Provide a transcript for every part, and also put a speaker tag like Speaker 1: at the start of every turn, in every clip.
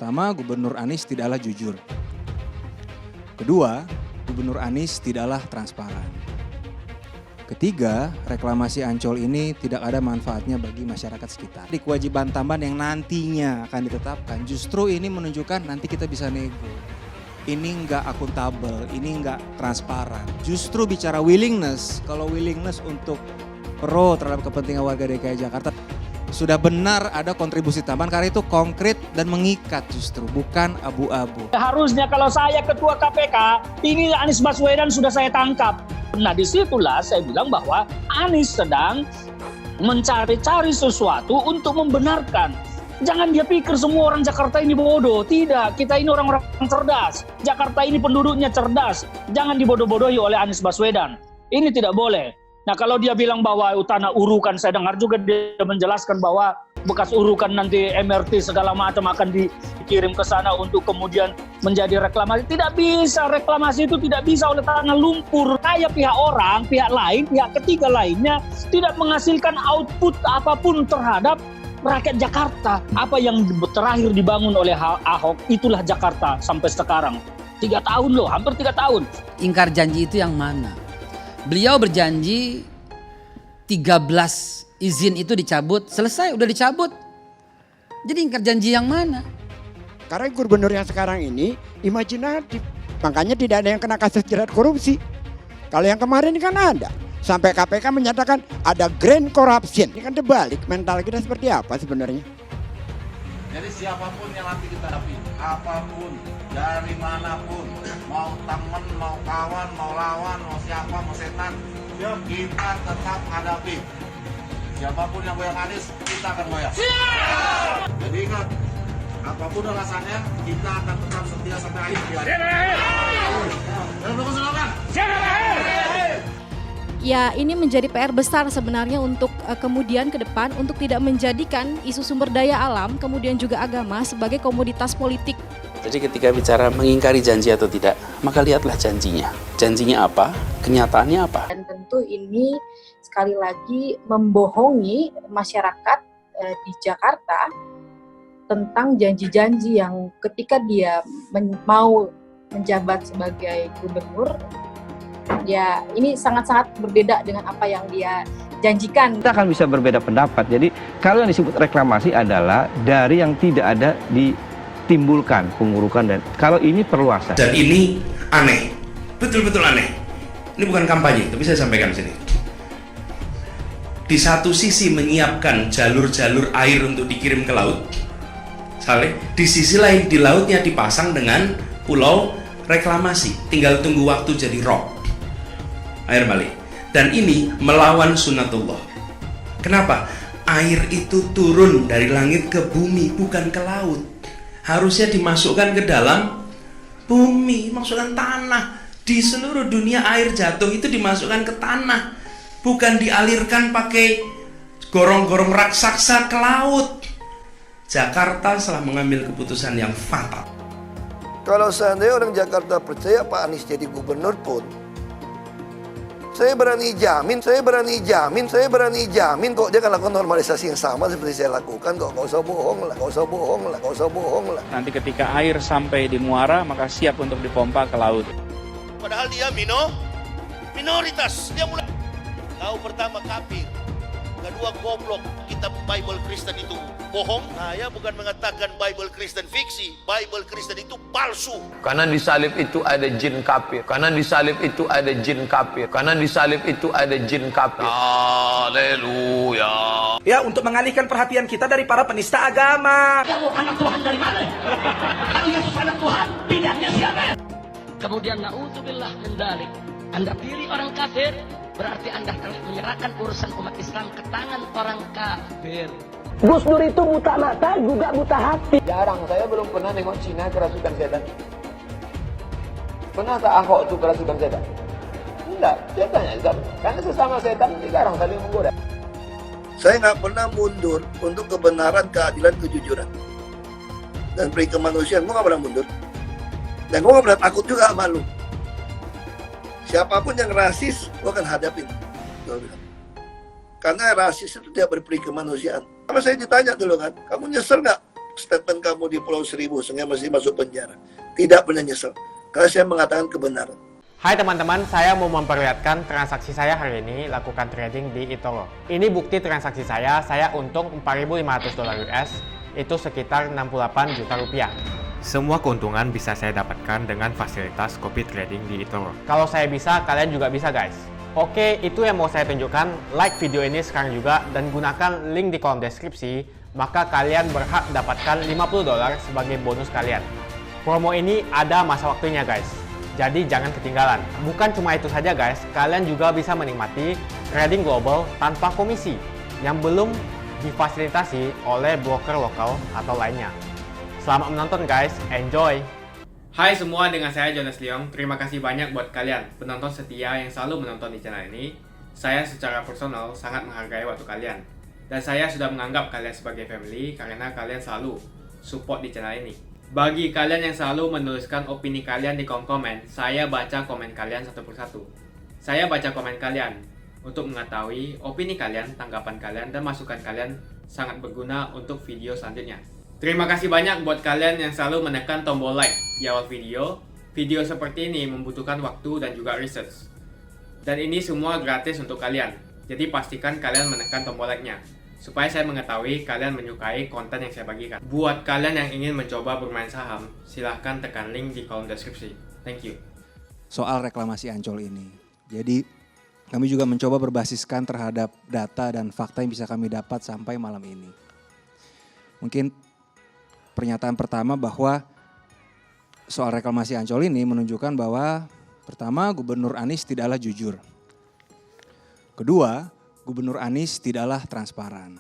Speaker 1: Pertama, Gubernur Anies tidaklah jujur. Kedua, Gubernur Anies tidaklah transparan. Ketiga, reklamasi Ancol ini tidak ada manfaatnya bagi masyarakat sekitar. Di kewajiban tambahan yang nantinya akan ditetapkan, justru ini menunjukkan nanti kita bisa nego. Ini nggak akuntabel, ini nggak transparan. Justru bicara willingness, kalau willingness untuk pro terhadap kepentingan warga DKI Jakarta, sudah benar ada kontribusi tambahan karena itu konkret dan mengikat justru, bukan abu-abu.
Speaker 2: Harusnya kalau saya ketua KPK, ini Anies Baswedan sudah saya tangkap. Nah disitulah saya bilang bahwa Anies sedang mencari-cari sesuatu untuk membenarkan. Jangan dia pikir semua orang Jakarta ini bodoh. Tidak, kita ini orang-orang cerdas. Jakarta ini penduduknya cerdas. Jangan dibodoh-bodohi oleh Anies Baswedan. Ini tidak boleh. Nah kalau dia bilang bahwa tanah urukan, saya dengar juga dia menjelaskan bahwa bekas urukan nanti MRT segala macam akan dikirim ke sana untuk kemudian menjadi reklamasi. Tidak bisa, reklamasi itu tidak bisa oleh tanah lumpur. Kayak pihak orang, pihak lain, pihak ketiga lainnya tidak menghasilkan output apapun terhadap rakyat Jakarta. Apa yang terakhir dibangun oleh Ahok, itulah Jakarta sampai sekarang. 3 tahun loh, hampir 3 tahun.
Speaker 3: Ingkar janji itu yang mana? Beliau berjanji 13 izin itu dicabut, selesai udah dicabut. Jadi ingkar janji yang mana?
Speaker 4: Karena gubernur yang sekarang ini imajinatif. Makanya tidak ada yang kena kasus jerat korupsi. Kalau yang kemarin kan ada. Sampai KPK menyatakan ada grand corruption. Ini kan terbalik, mental kita seperti apa sebenarnya?
Speaker 5: Jadi siapapun yang nanti kita hadapi, apapun, dari manapun, mau teman, mau kawan, mau lawan, mau siapa, mau setan, kita tetap hadapi. Siapapun yang goyang Anies, kita akan goyang. Jadi ingat, apapun alasannya, kita akan tetap setia sampai akhir.
Speaker 6: Ya, ini menjadi PR besar sebenarnya untuk kemudian ke depan untuk tidak menjadikan isu sumber daya alam kemudian juga agama sebagai komoditas politik.
Speaker 7: Jadi ketika bicara mengingkari janji atau tidak, maka lihatlah janjinya. Janjinya apa? Kenyataannya apa?
Speaker 8: Dan tentu ini sekali lagi membohongi masyarakat di Jakarta tentang janji-janji yang ketika dia mau menjabat sebagai gubernur, ya ini sangat-sangat berbeda dengan apa yang dia janjikan.
Speaker 9: Kita akan bisa berbeda pendapat. Jadi kalau yang disebut reklamasi adalah dari yang tidak ada ditimbulkan pengurukan, dan kalau ini perluasan.
Speaker 10: Dan ini aneh, betul-betul aneh. Ini bukan kampanye, tapi saya sampaikan di sini. Di satu sisi menyiapkan jalur-jalur air untuk dikirim ke laut, di sisi lain di lautnya dipasang dengan pulau reklamasi, tinggal tunggu waktu jadi rock, air balik. Dan ini melawan sunnatullah. Kenapa? Air itu turun dari langit ke bumi, bukan ke laut. Harusnya dimasukkan ke dalam bumi, masukkan tanah. Di seluruh dunia air jatuh itu dimasukkan ke tanah, bukan dialirkan pakai gorong-gorong raksasa ke laut. Jakarta telah mengambil keputusan yang fatal.
Speaker 11: Kalau seandainya orang Jakarta percaya Pak Anies jadi gubernur pun, saya berani jamin kok dia akan lakukan normalisasi yang sama seperti saya lakukan kok. Gak usah bohong lah.
Speaker 12: Nanti ketika air sampai di muara, maka siap untuk dipompa ke laut.
Speaker 13: Padahal dia minoritas. Dia mulai. Kau pertama kafir, kedua goblok. Kita Bible Kristen itu bohong. Saya bukan mengatakan Bible Kristen fiksi. Bible Kristen itu palsu.
Speaker 14: Karena di salib itu ada jin kafir.
Speaker 13: Haleluya.
Speaker 15: Ya, untuk mengalihkan perhatian kita dari para penista agama.
Speaker 2: Kamu anak Tuhan dari mana? Kalau Yesus anak Tuhan, bidangnya siapa?
Speaker 16: Kemudian na'udzubillah min dzalik. Anda pilih orang kafir, berarti Anda telah menyerahkan urusan umat Islam ke tangan orang kafir.
Speaker 17: Gus Dur itu buta mata juga buta hati.
Speaker 14: Jarang, saya belum pernah nengok Cina kerasukan setan. Pernah tak Ahok itu kerasukan setan? Enggak, saya tanya, karena sesama setan jarang saling menggoda.
Speaker 11: Saya nggak pernah mundur untuk kebenaran, keadilan, kejujuran. Dan peri kemanusiaan, gue nggak pernah mundur. Dan gue nggak pernah takut juga sama lu. Siapapun yang rasis, gue akan hadapin. Karena rasis itu tidak berperi kemanusiaan. Sama saya ditanya dulu kan, kamu nyesel nggak statement kamu di Pulau Seribu sehingga mesti masuk penjara. Tidak pernah nyesel. Karena saya mengatakan kebenaran.
Speaker 18: Hai teman-teman, saya mau memperlihatkan transaksi saya hari ini lakukan trading di eToro. Ini bukti transaksi saya untung $4.500 US, itu sekitar 68 juta rupiah. Semua keuntungan bisa saya dapatkan dengan fasilitas copy trading di eToro. Kalau saya bisa, kalian juga bisa guys. Oke, itu yang mau saya tunjukkan. Like video ini sekarang juga dan gunakan link di kolom deskripsi, maka kalian berhak dapatkan $50 sebagai bonus kalian. Promo ini ada masa waktunya guys. Jadi jangan ketinggalan. Bukan cuma itu saja guys, kalian juga bisa menikmati trading global tanpa komisi yang belum difasilitasi oleh broker lokal atau lainnya. Selamat menonton guys, enjoy! Hai semua, dengan saya Jonas Leong. Terima kasih banyak buat kalian penonton setia yang selalu menonton di channel ini. Saya secara personal sangat menghargai waktu kalian. Dan saya sudah menganggap kalian sebagai family karena kalian selalu support di channel ini. Bagi kalian yang selalu menuliskan opini kalian di kolom komen, saya baca komen kalian satu persatu. Saya baca komen kalian untuk mengetahui opini kalian, tanggapan kalian, dan masukan kalian sangat berguna untuk video selanjutnya. Terima kasih banyak buat kalian yang selalu menekan tombol like di awal video. Video seperti ini membutuhkan waktu dan juga research. Dan ini semua gratis untuk kalian. Jadi pastikan kalian menekan tombol like-nya supaya saya mengetahui kalian menyukai konten yang saya bagikan. Buat kalian yang ingin mencoba bermain saham, silahkan tekan link di kolom deskripsi. Thank you.
Speaker 1: Soal reklamasi Ancol ini. Jadi kami juga mencoba berbasiskan terhadap data dan fakta yang bisa kami dapat sampai malam ini. Mungkin pernyataan pertama bahwa soal reklamasi Ancol ini menunjukkan bahwa pertama, Gubernur Anies tidaklah jujur. Kedua, Gubernur Anies tidaklah transparan.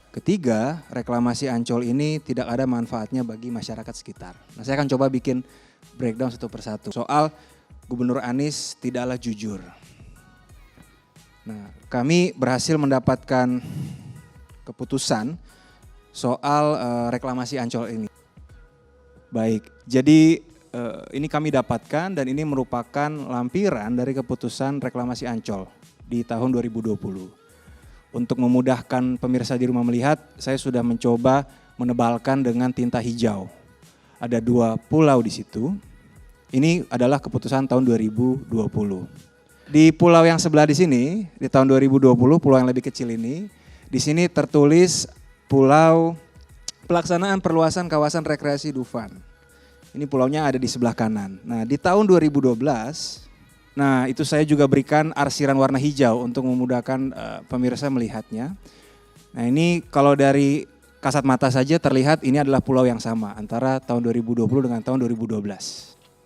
Speaker 1: Ketiga, reklamasi Ancol ini tidak ada manfaatnya bagi masyarakat sekitar. Nah, saya akan coba bikin breakdown satu persatu. Soal Gubernur Anies tidaklah jujur. Nah, kami berhasil mendapatkan keputusan soal reklamasi Ancol ini. Baik, jadi ini kami dapatkan dan ini merupakan lampiran dari keputusan reklamasi Ancol di tahun 2020. Untuk memudahkan pemirsa di rumah melihat, saya sudah mencoba menebalkan dengan tinta hijau. Ada 2 pulau di situ. Ini adalah keputusan tahun 2020. Di pulau yang sebelah di sini, di tahun 2020, pulau yang lebih kecil ini, di sini tertulis Pulau Pelaksanaan Perluasan Kawasan Rekreasi Dufan. Ini pulaunya ada di sebelah kanan. Nah, di tahun 2012, nah itu saya juga berikan arsiran warna hijau untuk memudahkan pemirsa melihatnya. Nah ini kalau dari kasat mata saja terlihat ini adalah pulau yang sama antara tahun 2020 dengan tahun 2012.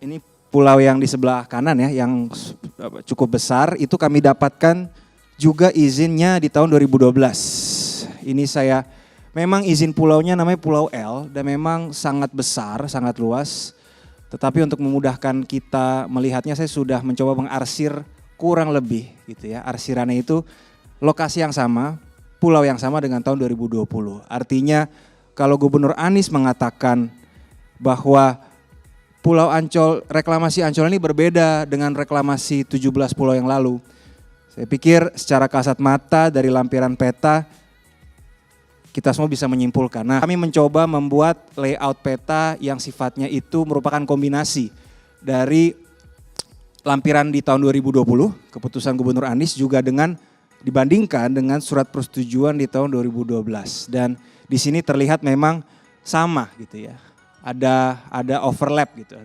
Speaker 1: Ini pulau yang di sebelah kanan ya yang cukup besar itu kami dapatkan juga izinnya di tahun 2012. Ini saya memang izin pulaunya namanya Pulau L dan memang sangat besar, sangat luas. Tetapi untuk memudahkan kita melihatnya saya sudah mencoba mengarsir kurang lebih gitu ya. Arsirannya itu lokasi yang sama, pulau yang sama dengan tahun 2020. Artinya kalau Gubernur Anies mengatakan bahwa Pulau Ancol, reklamasi Ancol ini berbeda dengan reklamasi 17 pulau yang lalu. Saya pikir secara kasat mata dari lampiran peta kita semua bisa menyimpulkan. Nah, kami mencoba membuat layout peta yang sifatnya itu merupakan kombinasi dari lampiran di tahun 2020, keputusan Gubernur Anies juga dengan dibandingkan dengan surat persetujuan di tahun 2012. Dan di sini terlihat memang sama gitu ya. Ada overlap gitu.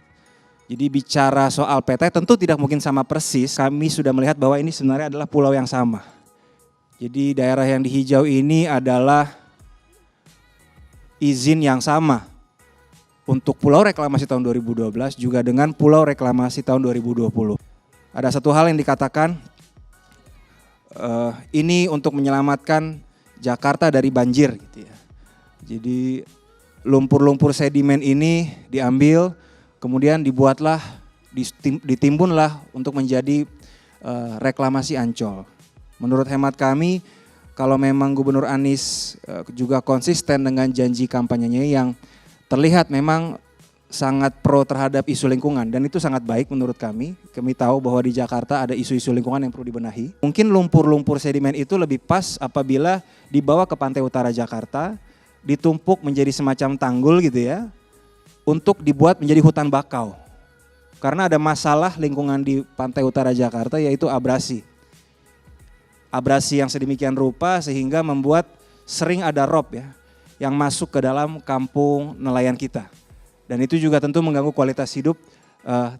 Speaker 1: Jadi bicara soal peta tentu tidak mungkin sama persis. Kami sudah melihat bahwa ini sebenarnya adalah pulau yang sama. Jadi daerah yang di hijau ini adalah izin yang sama untuk pulau reklamasi tahun 2012 juga dengan pulau reklamasi tahun 2020. Ada satu hal yang dikatakan ini untuk menyelamatkan Jakarta dari banjir gitu ya. Jadi lumpur-lumpur sedimen ini diambil kemudian ditimbunlah untuk menjadi reklamasi Ancol. Menurut hemat kami kalau memang Gubernur Anies juga konsisten dengan janji kampanyenya yang terlihat memang sangat pro terhadap isu lingkungan dan itu sangat baik menurut kami. Kami tahu bahwa di Jakarta ada isu-isu lingkungan yang perlu dibenahi. Mungkin lumpur-lumpur sedimen itu lebih pas apabila dibawa ke pantai utara Jakarta ditumpuk menjadi semacam tanggul gitu ya, untuk dibuat menjadi hutan bakau. Karena ada masalah lingkungan di pantai utara Jakarta yaitu abrasi. Abrasi yang sedemikian rupa sehingga membuat sering ada rob ya yang masuk ke dalam kampung nelayan kita. Dan itu juga tentu mengganggu kualitas hidup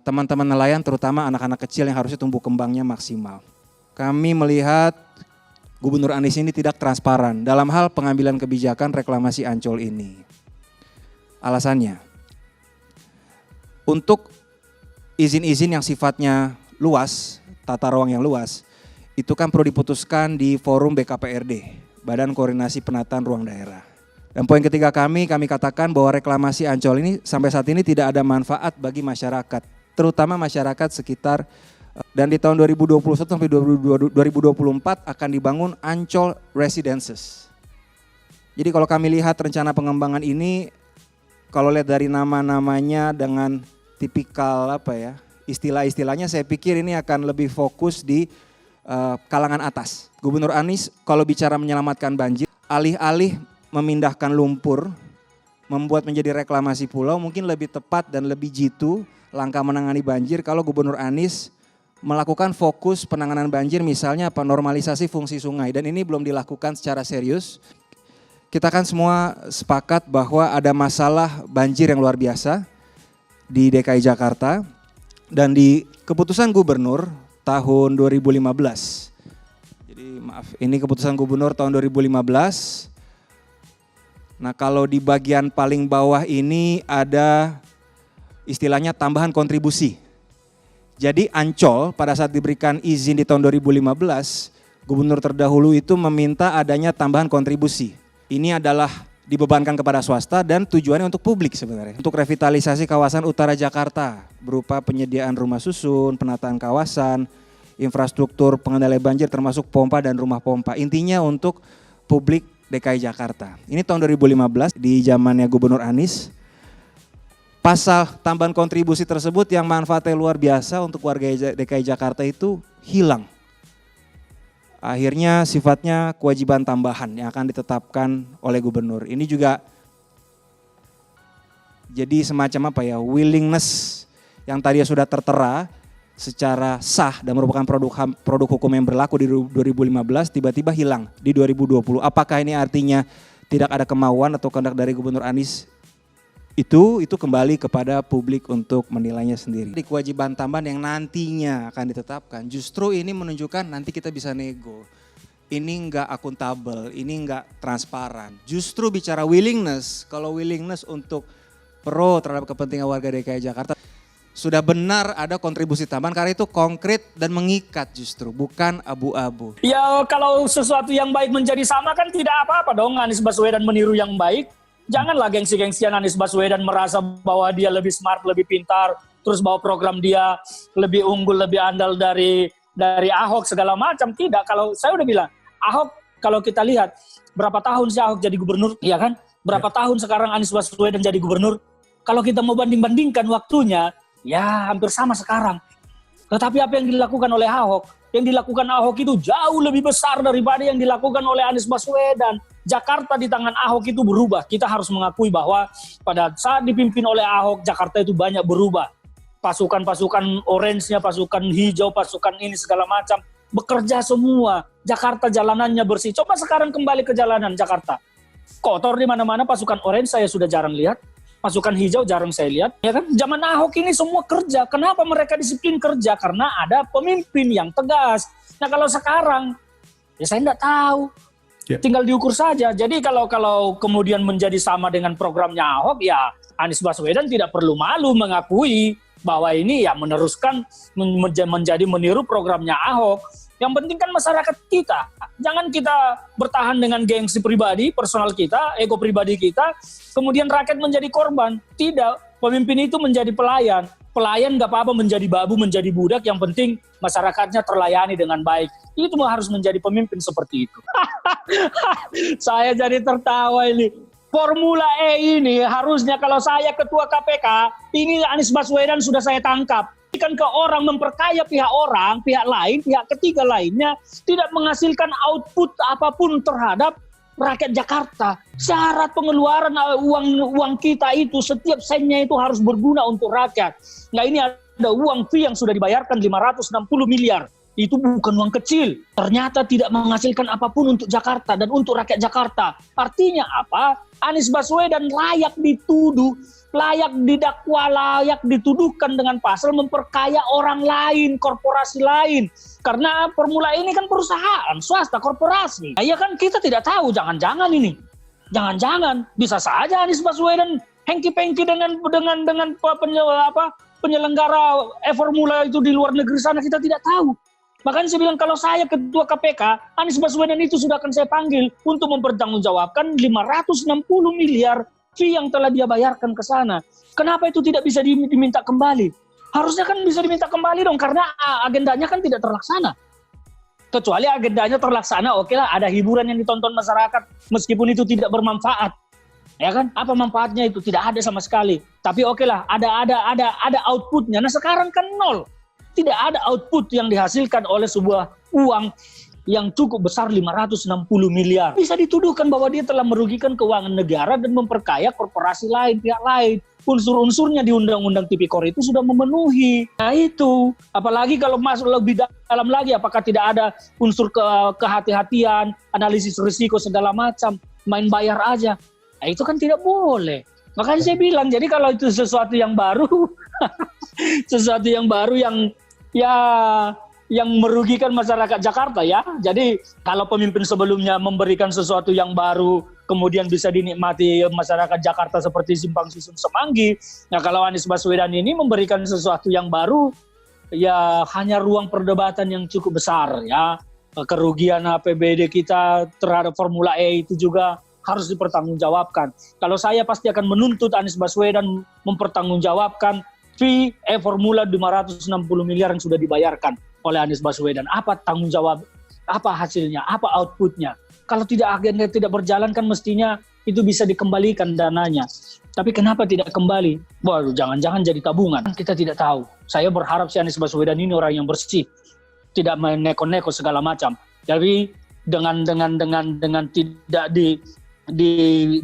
Speaker 1: teman-teman nelayan, terutama anak-anak kecil yang harusnya tumbuh kembangnya maksimal. Kami melihat Gubernur Anies ini tidak transparan dalam hal pengambilan kebijakan reklamasi Ancol ini. Alasannya, untuk izin-izin yang sifatnya luas, tata ruang yang luas, itu kan perlu diputuskan di forum BKPRD, Badan Koordinasi Penataan Ruang Daerah. Dan poin ketiga kami katakan bahwa reklamasi Ancol ini sampai saat ini tidak ada manfaat bagi masyarakat, terutama masyarakat sekitar. Dan di tahun 2021 sampai 2024 akan dibangun Ancol Residences. Jadi kalau kami lihat rencana pengembangan ini, kalau lihat dari nama-namanya dengan tipikal istilah-istilahnya, saya pikir ini akan lebih fokus di kalangan atas. Gubernur Anies kalau bicara menyelamatkan banjir, alih-alih memindahkan lumpur, membuat menjadi reklamasi pulau, mungkin lebih tepat dan lebih jitu langkah menangani banjir kalau Gubernur Anies melakukan fokus penanganan banjir, misalnya normalisasi fungsi sungai, dan ini belum dilakukan secara serius. Kita kan semua sepakat bahwa ada masalah banjir yang luar biasa di DKI Jakarta, dan di keputusan gubernur tahun 2015. Jadi maaf, ini keputusan gubernur tahun 2015. Nah, kalau di bagian paling bawah ini ada istilahnya tambahan kontribusi. Jadi Ancol pada saat diberikan izin di tahun 2015, gubernur terdahulu itu meminta adanya tambahan kontribusi. Ini adalah dibebankan kepada swasta dan tujuannya untuk publik sebenarnya. Untuk revitalisasi kawasan utara Jakarta berupa penyediaan rumah susun, penataan kawasan, infrastruktur pengendalian banjir termasuk pompa dan rumah pompa. Intinya untuk publik DKI Jakarta. Ini tahun 2015 di zamannya Gubernur Anies. Pasal tambahan kontribusi tersebut yang manfaatnya luar biasa untuk warga DKI Jakarta itu hilang. Akhirnya sifatnya kewajiban tambahan yang akan ditetapkan oleh gubernur. Ini juga jadi semacam willingness yang tadinya sudah tertera secara sah dan merupakan produk hukum yang berlaku di 2015 tiba-tiba hilang di 2020. Apakah ini artinya tidak ada kemauan atau kehendak dari Gubernur Anies? Itu kembali kepada publik untuk menilainya sendiri. Di kewajiban tambahan yang nantinya akan ditetapkan, justru ini menunjukkan nanti kita bisa nego. Ini enggak akuntabel, ini enggak transparan. Justru bicara willingness, kalau willingness untuk pro terhadap kepentingan warga DKI Jakarta, sudah benar ada kontribusi tambahan karena itu konkret dan mengikat justru, bukan abu-abu.
Speaker 2: Ya kalau sesuatu yang baik menjadi sama kan tidak apa-apa dong Anies Baswedan meniru yang baik. Janganlah gengsi-gengsian Anies Baswedan merasa bahwa dia lebih smart, lebih pintar, terus bahwa program dia lebih unggul, lebih andal dari Ahok segala macam. Tidak, kalau saya udah bilang, Ahok kalau kita lihat berapa tahun sih Ahok jadi gubernur, iya kan? Berapa tahun sekarang Anies Baswedan jadi gubernur? Kalau kita mau banding-bandingkan waktunya, ya hampir sama sekarang. Tetapi apa yang dilakukan oleh Ahok? Yang dilakukan Ahok itu jauh lebih besar daripada yang dilakukan oleh Anies Baswedan. Jakarta di tangan Ahok itu berubah. Kita harus mengakui bahwa pada saat dipimpin oleh Ahok, Jakarta itu banyak berubah. Pasukan-pasukan orange-nya, pasukan hijau, pasukan ini segala macam. Bekerja semua. Jakarta jalanannya bersih. Coba sekarang kembali ke jalanan Jakarta. Kotor di mana-mana, pasukan orange saya sudah jarang lihat. Pasukan hijau jarang saya lihat. Ya kan? Zaman Ahok ini semua kerja. Kenapa mereka disiplin kerja? Karena ada pemimpin yang tegas. Nah kalau sekarang, ya saya tidak tahu. Tinggal diukur saja. Jadi kalau kemudian menjadi sama dengan programnya Ahok, ya Anies Baswedan tidak perlu malu mengakui bahwa ini ya meneruskan menjadi meniru programnya Ahok. Yang penting kan masyarakat kita. Jangan kita bertahan dengan gengsi pribadi, personal kita, ego pribadi kita, kemudian rakyat menjadi korban. Tidak, pemimpin itu menjadi pelayan. Pelayan nggak apa-apa menjadi babu, menjadi budak, yang penting masyarakatnya terlayani dengan baik. Itu harus menjadi pemimpin seperti itu. Saya jadi tertawa ini. Formula E ini harusnya kalau saya ketua KPK, ini Anies Baswedan sudah saya tangkap. Kan ke orang memperkaya pihak lain, pihak ketiga lainnya, tidak menghasilkan output apapun terhadap rakyat Jakarta. Syarat pengeluaran uang kita itu, setiap sennya itu harus berguna untuk rakyat. Nah ini ada uang fee yang sudah dibayarkan 560 miliar. Itu bukan uang kecil. Ternyata tidak menghasilkan apapun untuk Jakarta dan untuk rakyat Jakarta. Artinya apa? Anies Baswedan layak dituduh, layak didakwa, layak dituduhkan dengan pasal memperkaya orang lain, korporasi lain. Karena Formula ini kan perusahaan, swasta, korporasi. Nah, ya kan kita tidak tahu, jangan-jangan ini. Jangan-jangan, bisa saja Anies Baswedan hengki-pengki dengan penyelenggara Formula itu di luar negeri sana, kita tidak tahu. Makanya saya bilang kalau saya ketua KPK, Anies Baswedan itu sudah akan saya panggil untuk mempertanggungjawabkan 560 miliar fee yang telah dia bayarkan ke sana. Kenapa itu tidak bisa diminta kembali? Harusnya kan bisa diminta kembali dong, karena agendanya kan tidak terlaksana. Kecuali agendanya terlaksana, oke lah, ada hiburan yang ditonton masyarakat, meskipun itu tidak bermanfaat. Ya kan? Apa manfaatnya itu? Tidak ada sama sekali. Tapi oke lah, ada outputnya. Nah sekarang kan nol. Tidak ada output yang dihasilkan oleh sebuah uang yang cukup besar 560 miliar. Bisa dituduhkan bahwa dia telah merugikan keuangan negara dan memperkaya korporasi lain, pihak lain. Unsur-unsurnya di Undang-Undang Tipikor itu sudah memenuhi. Nah itu, apalagi kalau masuk lebih dalam lagi, apakah tidak ada unsur kehati-hatian, analisis risiko segala macam, main bayar aja. Nah itu kan tidak boleh. Makanya saya bilang, jadi kalau itu sesuatu yang baru, sesuatu yang baru yang merugikan masyarakat Jakarta ya. Jadi kalau pemimpin sebelumnya memberikan sesuatu yang baru, kemudian bisa dinikmati masyarakat Jakarta seperti Simpang Susun Semanggi. Nah kalau Anies Baswedan ini memberikan sesuatu yang baru, ya hanya ruang perdebatan yang cukup besar ya. Kerugian APBD kita terhadap Formula E itu juga harus dipertanggungjawabkan. Kalau saya pasti akan menuntut Anies Baswedan mempertanggungjawabkan fee Formula 560 miliar yang sudah dibayarkan oleh Anies Baswedan. Apa tanggung jawab, apa hasilnya, apa outputnya. Kalau agenda tidak berjalan kan mestinya itu bisa dikembalikan dananya. Tapi kenapa tidak kembali? Waduh, jangan-jangan jadi tabungan. Kita tidak tahu. Saya berharap si Anies Baswedan ini orang yang bersih. Tidak meneko-neko segala macam. Jadi dengan tidak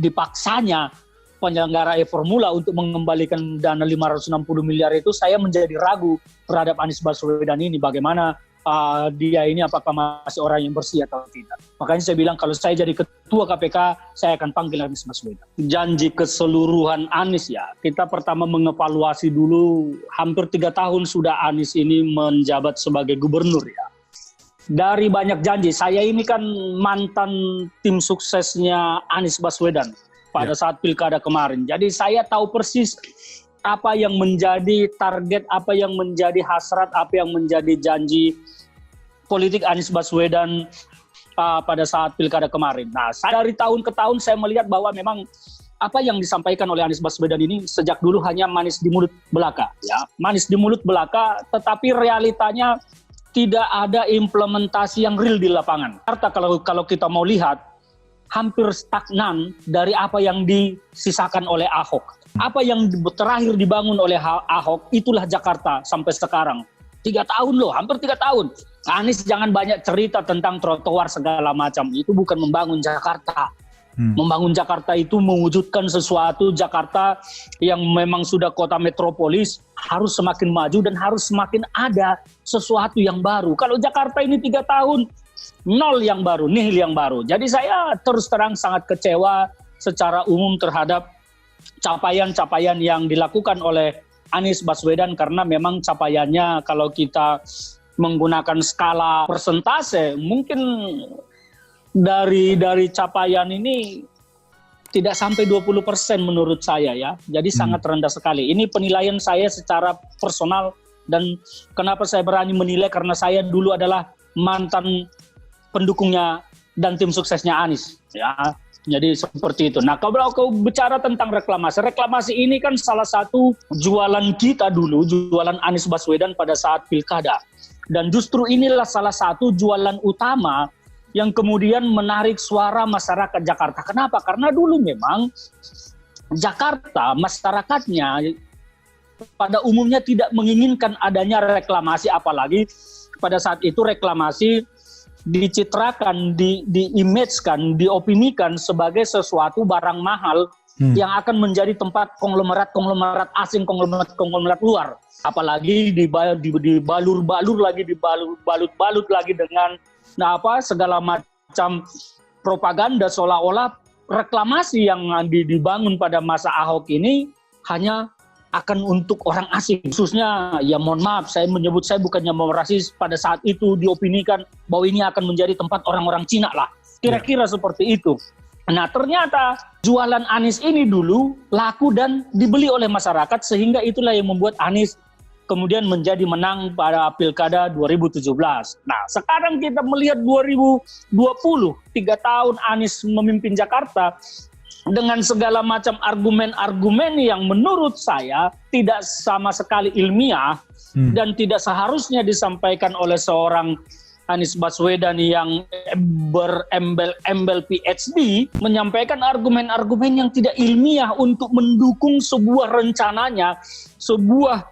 Speaker 2: dipaksanya penyelenggara Formula untuk mengembalikan dana 560 miliar itu, saya menjadi ragu terhadap Anies Baswedan ini. Bagaimana dia ini apakah masih orang yang bersih atau tidak. Makanya saya bilang kalau saya jadi ketua KPK, saya akan panggil Anies Baswedan. Janji keseluruhan Anies ya, kita pertama mengevaluasi dulu, hampir 3 tahun sudah Anies ini menjabat sebagai gubernur ya. Dari banyak janji, saya ini kan mantan tim suksesnya Anies Baswedan pada saat pilkada kemarin. Jadi saya tahu persis apa yang menjadi target, apa yang menjadi hasrat, apa yang menjadi janji politik Anies Baswedan pada saat pilkada kemarin. Nah, dari tahun ke tahun saya melihat bahwa memang apa yang disampaikan oleh Anies Baswedan ini sejak dulu hanya manis di mulut belaka. Ya, manis di mulut belaka, tetapi realitanya tidak ada implementasi yang real di lapangan. Karena kalau kita mau lihat, hampir stagnan dari apa yang disisakan oleh Ahok. Apa yang terakhir dibangun oleh Ahok, itulah Jakarta sampai sekarang. 3 tahun loh, hampir 3 tahun. Anies jangan banyak cerita tentang trotoar segala macam. Itu bukan membangun Jakarta. Membangun Jakarta itu mewujudkan sesuatu Jakarta yang memang sudah kota metropolis, harus semakin maju dan harus semakin ada sesuatu yang baru. Kalau Jakarta ini 3 tahun, nol yang baru, nihil yang baru. Jadi saya terus terang sangat kecewa secara umum terhadap capaian-capaian yang dilakukan oleh Anies Baswedan, karena memang capaiannya kalau kita menggunakan skala persentase mungkin dari capaian ini tidak sampai 20% menurut saya ya. Jadi sangat rendah sekali. Ini penilaian saya secara personal, dan kenapa saya berani menilai karena saya dulu adalah mantan pendukungnya dan tim suksesnya Anies ya. Jadi seperti itu. Nah, kalau kau bicara tentang reklamasi ini kan salah satu jualan kita dulu, jualan Anies Baswedan pada saat pilkada. Dan justru inilah salah satu jualan utama yang kemudian menarik suara masyarakat Jakarta. Kenapa? Karena dulu memang Jakarta, masyarakatnya pada umumnya tidak menginginkan adanya reklamasi, apalagi pada saat itu reklamasi dicitrakan, di-image-kan, diopinikan sebagai sesuatu barang mahal yang akan menjadi tempat konglomerat asing, konglomerat luar. Apalagi dibalur-balur lagi, dibalut-balut lagi dengan segala macam propaganda, seolah-olah reklamasi yang dibangun pada masa Ahok ini hanya akan untuk orang asing, khususnya, ya mohon maaf, saya bukannya mau rasis, pada saat itu diopinikan bahwa ini akan menjadi tempat orang-orang Cina lah, kira-kira seperti itu. Nah ternyata jualan Anies ini dulu laku dan dibeli oleh masyarakat, sehingga itulah yang membuat Anies kemudian menjadi menang pada Pilkada 2017. Nah sekarang kita melihat 2020, 3 tahun Anies memimpin Jakarta, dengan segala macam argumen-argumen yang menurut saya tidak sama sekali ilmiah dan tidak seharusnya disampaikan oleh seorang Anies Baswedan yang berembel-embel PhD, menyampaikan argumen-argumen yang tidak ilmiah untuk mendukung sebuah rencananya, sebuah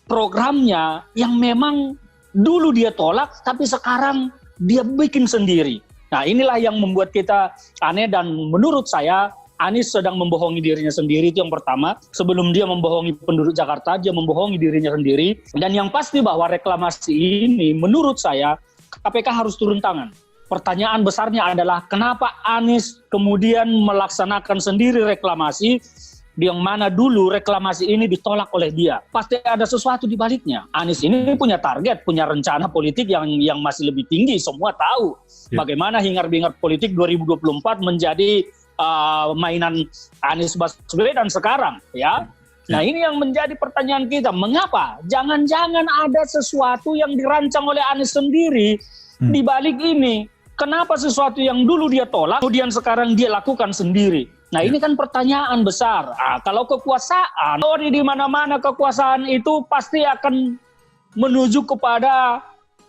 Speaker 2: programnya yang memang dulu dia tolak tapi sekarang dia bikin sendiri. Nah inilah yang membuat kita aneh, dan menurut saya Anies sedang membohongi dirinya sendiri, itu yang pertama. Sebelum dia membohongi penduduk Jakarta, dia membohongi dirinya sendiri. Dan yang pasti bahwa reklamasi ini menurut saya KPK harus turun tangan. Pertanyaan besarnya adalah kenapa Anies kemudian melaksanakan sendiri reklamasi, yang mana dulu reklamasi ini ditolak oleh dia. Pasti ada sesuatu di baliknya. Anies ini punya target, punya rencana politik yang masih lebih tinggi. Semua tahu bagaimana hingar-bingar politik 2024 menjadi mainan Anies Baswedan sekarang, ya. Nah ini yang menjadi pertanyaan kita. Mengapa? Jangan-jangan ada sesuatu yang dirancang oleh Anies sendiri di balik ini. Kenapa sesuatu yang dulu dia tolak, kemudian sekarang dia lakukan sendiri? Nah ini kan pertanyaan besar. Kalau kekuasaan, di mana-mana kekuasaan itu pasti akan menuju kepada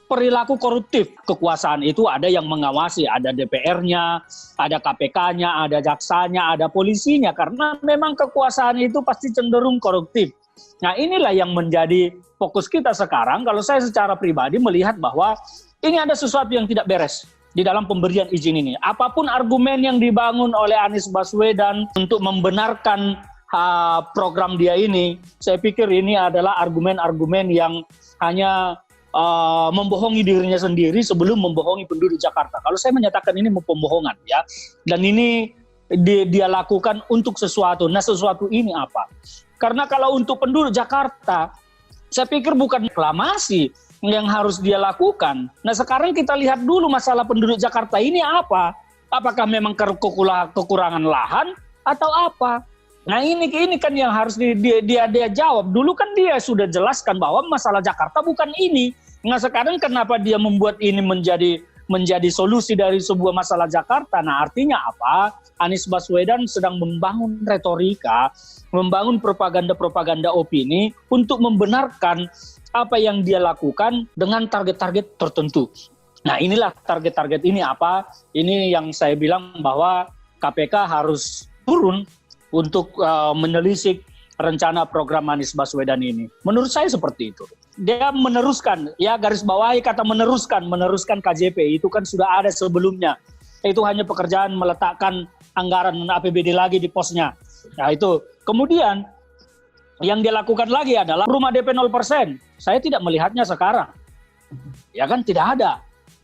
Speaker 2: perilaku koruptif. Kekuasaan itu ada yang mengawasi, ada DPR-nya, ada KPK-nya, ada jaksanya, ada polisinya. Karena memang kekuasaan itu pasti cenderung koruptif. Nah inilah yang menjadi fokus kita sekarang. Kalau saya secara pribadi melihat bahwa ini ada sesuatu yang tidak beres di dalam pemberian izin ini. Apapun argumen yang dibangun oleh Anies Baswedan untuk membenarkan program dia ini, saya pikir ini adalah argumen-argumen yang hanya membohongi dirinya sendiri sebelum membohongi penduduk Jakarta. Kalau saya menyatakan ini pembohongan, ya, dan ini dia lakukan untuk sesuatu. Nah sesuatu ini apa? Karena kalau untuk penduduk Jakarta, saya pikir bukan reklamasi yang harus dia lakukan. Nah sekarang kita lihat dulu masalah penduduk Jakarta ini apa? Apakah memang kekurangan lahan atau apa? Nah ini kan yang harus dia jawab. Dulu kan dia sudah jelaskan bahwa masalah Jakarta bukan ini. Nah sekarang kenapa dia membuat ini menjadi solusi dari sebuah masalah Jakarta? Nah artinya apa? Anies Baswedan sedang membangun retorika, membangun propaganda-propaganda opini untuk membenarkan apa yang dia lakukan dengan target-target tertentu. Nah inilah target-target ini apa? Ini yang saya bilang bahwa KPK harus turun untuk menelisik rencana program Anies Baswedan ini. Menurut saya seperti itu. Dia meneruskan, ya garis bawahi kata meneruskan KJP, itu kan sudah ada sebelumnya. Itu hanya pekerjaan meletakkan anggaran APBD lagi di posnya. Nah itu. Kemudian yang dia lakukan lagi adalah rumah DP 0%. Saya tidak melihatnya sekarang. Ya kan tidak ada.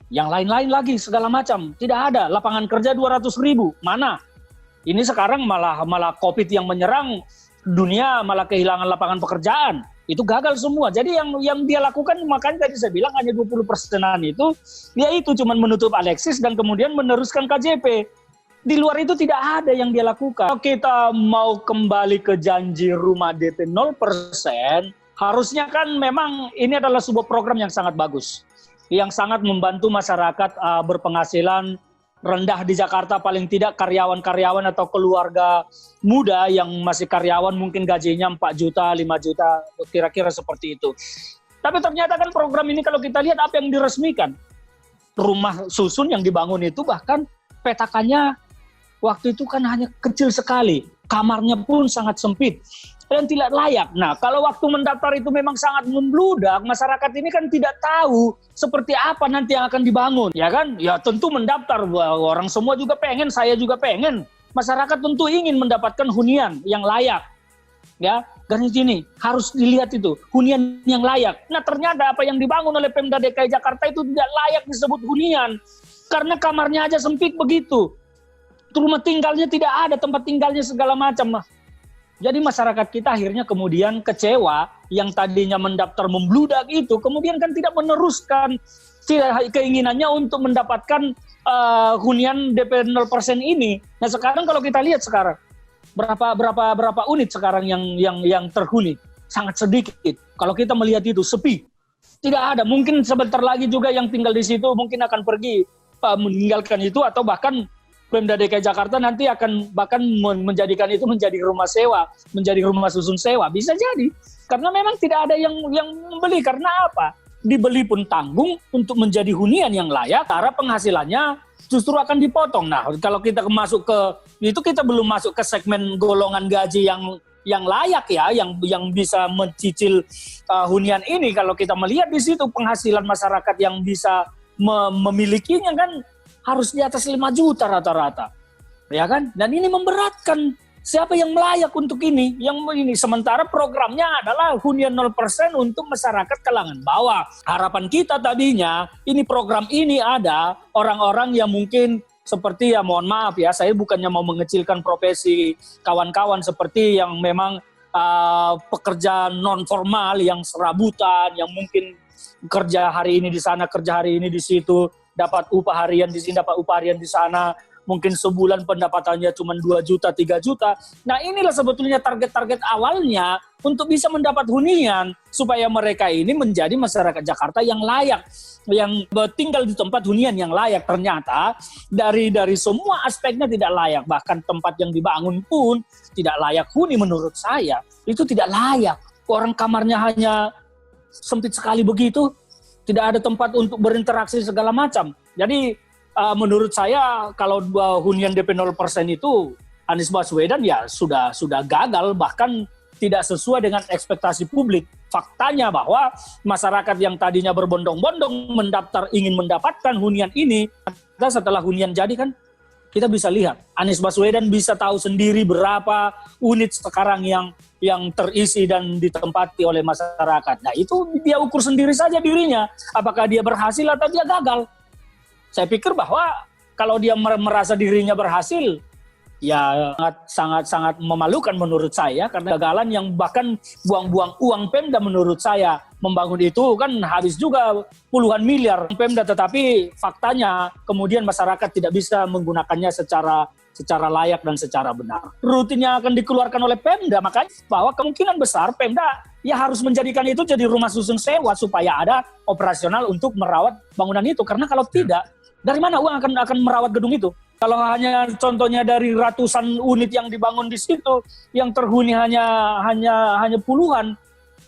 Speaker 2: Yang lain-lain lagi segala macam. Tidak ada. Lapangan kerja 200.000. Mana? Ini sekarang malah COVID yang menyerang dunia, malah kehilangan lapangan pekerjaan. Itu gagal semua. Jadi yang dia lakukan, makanya tadi saya bilang hanya 20%-an itu, ya itu cuma menutup Alexis dan kemudian meneruskan KJP. Di luar itu tidak ada yang dia lakukan. Kalau kita mau kembali ke janji rumah DP 0%, harusnya kan memang ini adalah sebuah program yang sangat bagus. Yang sangat membantu masyarakat berpenghasilan rendah di Jakarta, paling tidak karyawan-karyawan atau keluarga muda yang masih karyawan mungkin gajinya 4 juta, 5 juta, kira-kira seperti itu. Tapi ternyata kan program ini kalau kita lihat apa yang diresmikan. Rumah susun yang dibangun itu bahkan petakannya waktu itu kan hanya kecil sekali, kamarnya pun sangat sempit. dan tidak layak. Nah, kalau waktu mendaftar itu memang sangat membludak, masyarakat ini kan tidak tahu seperti apa nanti yang akan dibangun, ya kan? Ya tentu mendaftar, orang semua juga pengen, saya juga pengen. Masyarakat tentu ingin mendapatkan hunian yang layak, ya. Dan di sini harus dilihat itu hunian yang layak. Nah, ternyata apa yang dibangun oleh Pemda DKI Jakarta itu tidak layak disebut hunian, karena kamarnya aja sempit begitu. Rumah tinggalnya tidak ada, tempat tinggalnya segala macam. Jadi masyarakat kita akhirnya kemudian kecewa, yang tadinya mendaftar membludak itu kemudian kan tidak meneruskan keinginannya untuk mendapatkan hunian DP 0% ini. Nah, sekarang kalau kita lihat sekarang berapa unit sekarang yang terhuni, sangat sedikit. Kalau kita melihat itu sepi, tidak ada. Mungkin sebentar lagi juga yang tinggal di situ mungkin akan pergi meninggalkan itu, atau bahkan Pemda DKI Jakarta nanti akan bahkan menjadikan itu menjadi rumah sewa, menjadi rumah susun sewa, bisa jadi. Karena memang tidak ada yang membeli. Karena apa? Dibeli pun tanggung untuk menjadi hunian yang layak, cara penghasilannya justru akan dipotong. Nah, kalau kita masuk ke itu, kita belum masuk ke segmen golongan gaji yang layak ya, yang bisa mencicil hunian ini. Kalau kita melihat di situ penghasilan masyarakat yang bisa memilikinya kan harus di atas 5 juta rata-rata, ya kan? Dan ini memberatkan. Siapa yang layak untuk ini? Yang ini sementara programnya adalah hunian 0% untuk masyarakat kalangan bawah. Harapan kita tadinya ini program ini ada orang-orang yang mungkin seperti, ya mohon maaf ya, saya bukannya mau mengecilkan profesi kawan-kawan seperti yang memang pekerja non formal yang serabutan, yang mungkin kerja hari ini di sana, kerja hari ini di situ, dapat upah harian di sini, dapat upah harian di sana, mungkin sebulan pendapatannya cuma 2 juta, 3 juta. Nah, inilah sebetulnya target-target awalnya untuk bisa mendapat hunian, supaya mereka ini menjadi masyarakat Jakarta yang layak, yang tinggal di tempat hunian yang layak. Ternyata dari semua aspeknya tidak layak, bahkan tempat yang dibangun pun tidak layak huni menurut saya. Itu tidak layak. Orang kamarnya hanya sempit sekali begitu, tidak ada tempat untuk berinteraksi segala macam. Jadi menurut saya kalau hunian DP 0% itu Anies Baswedan ya sudah gagal, bahkan tidak sesuai dengan ekspektasi publik. Faktanya bahwa masyarakat yang tadinya berbondong-bondong mendaftar ingin mendapatkan hunian ini, setelah hunian jadi kan kita bisa lihat Anies Baswedan bisa tahu sendiri berapa unit sekarang yang terisi dan ditempati oleh masyarakat. Nah, itu dia ukur sendiri saja dirinya, apakah dia berhasil atau dia gagal. Saya pikir bahwa kalau dia merasa dirinya berhasil, ya sangat memalukan menurut saya, karena gagalan yang bahkan buang-buang uang Pemda menurut saya. Membangun itu kan habis juga puluhan miliar Pemda, tetapi faktanya kemudian masyarakat tidak bisa menggunakannya secara layak dan secara benar. Rutinnya akan dikeluarkan oleh Pemda, makanya bahwa kemungkinan besar Pemda ya harus menjadikan itu jadi rumah susun sewa supaya ada operasional untuk merawat bangunan itu. Karena kalau tidak, dari mana uang akan merawat gedung itu? Kalau hanya contohnya dari ratusan unit yang dibangun di situ, yang terhuni hanya puluhan,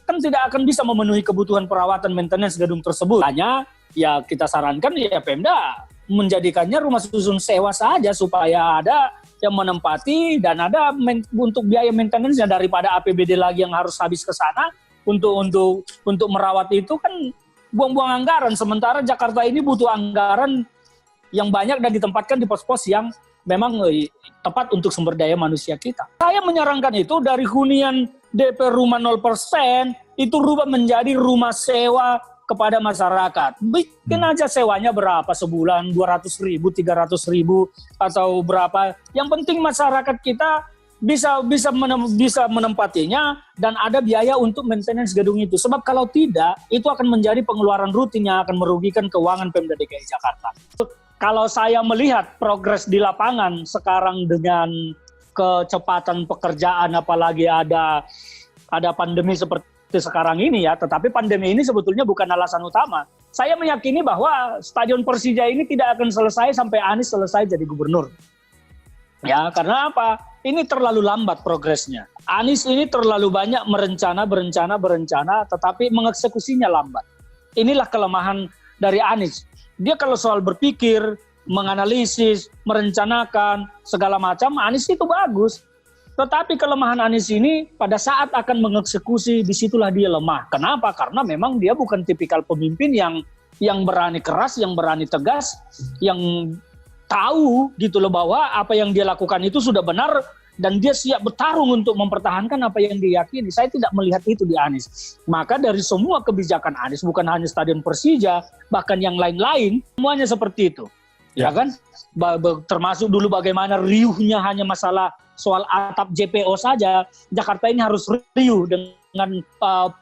Speaker 2: kan tidak akan bisa memenuhi kebutuhan perawatan maintenance gedung tersebut. Hanya ya kita sarankan ya Pemda menjadikannya rumah susun sewa saja supaya ada yang menempati dan ada untuk biaya maintenance-nya, daripada APBD lagi yang harus habis ke sana untuk merawat itu kan buang-buang anggaran. Sementara Jakarta ini butuh anggaran yang banyak dan ditempatkan di pos-pos yang memang tepat untuk sumber daya manusia kita. Saya menyarankan itu dari hunian DP rumah 0% itu rubah menjadi rumah sewa kepada masyarakat. Bikin aja sewanya berapa sebulan, 200.000, 300.000 atau berapa. Yang penting masyarakat kita bisa menempatinya dan ada biaya untuk maintenance gedung itu. Sebab kalau tidak, itu akan menjadi pengeluaran rutin yang akan merugikan keuangan Pemda DKI Jakarta. Kalau saya melihat progres di lapangan sekarang dengan kecepatan pekerjaan, apalagi ada pandemi seperti sekarang ini ya, tetapi pandemi ini sebetulnya bukan alasan utama. Saya meyakini bahwa Stadion Persija ini tidak akan selesai sampai Anies selesai jadi gubernur. Ya, karena apa? Ini terlalu lambat progresnya. Anies ini terlalu banyak berencana, tetapi mengeksekusinya lambat. Inilah kelemahan dari Anies. Dia kalau soal berpikir, menganalisis, merencanakan, segala macam, Anies itu bagus. Tetapi kelemahan Anies ini pada saat akan mengeksekusi, disitulah dia lemah. Kenapa? Karena memang dia bukan tipikal pemimpin yang berani keras, yang berani tegas, yang tahu gitu loh bahwa apa yang dia lakukan itu sudah benar dan dia siap bertarung untuk mempertahankan apa yang dia yakini. Saya tidak melihat itu di Anies. Maka dari semua kebijakan Anies, bukan hanya Stadion Persija, bahkan yang lain-lain, semuanya seperti itu. Ya kan? Termasuk dulu bagaimana riuhnya hanya masalah soal atap JPO saja. Jakarta ini harus riuh dengan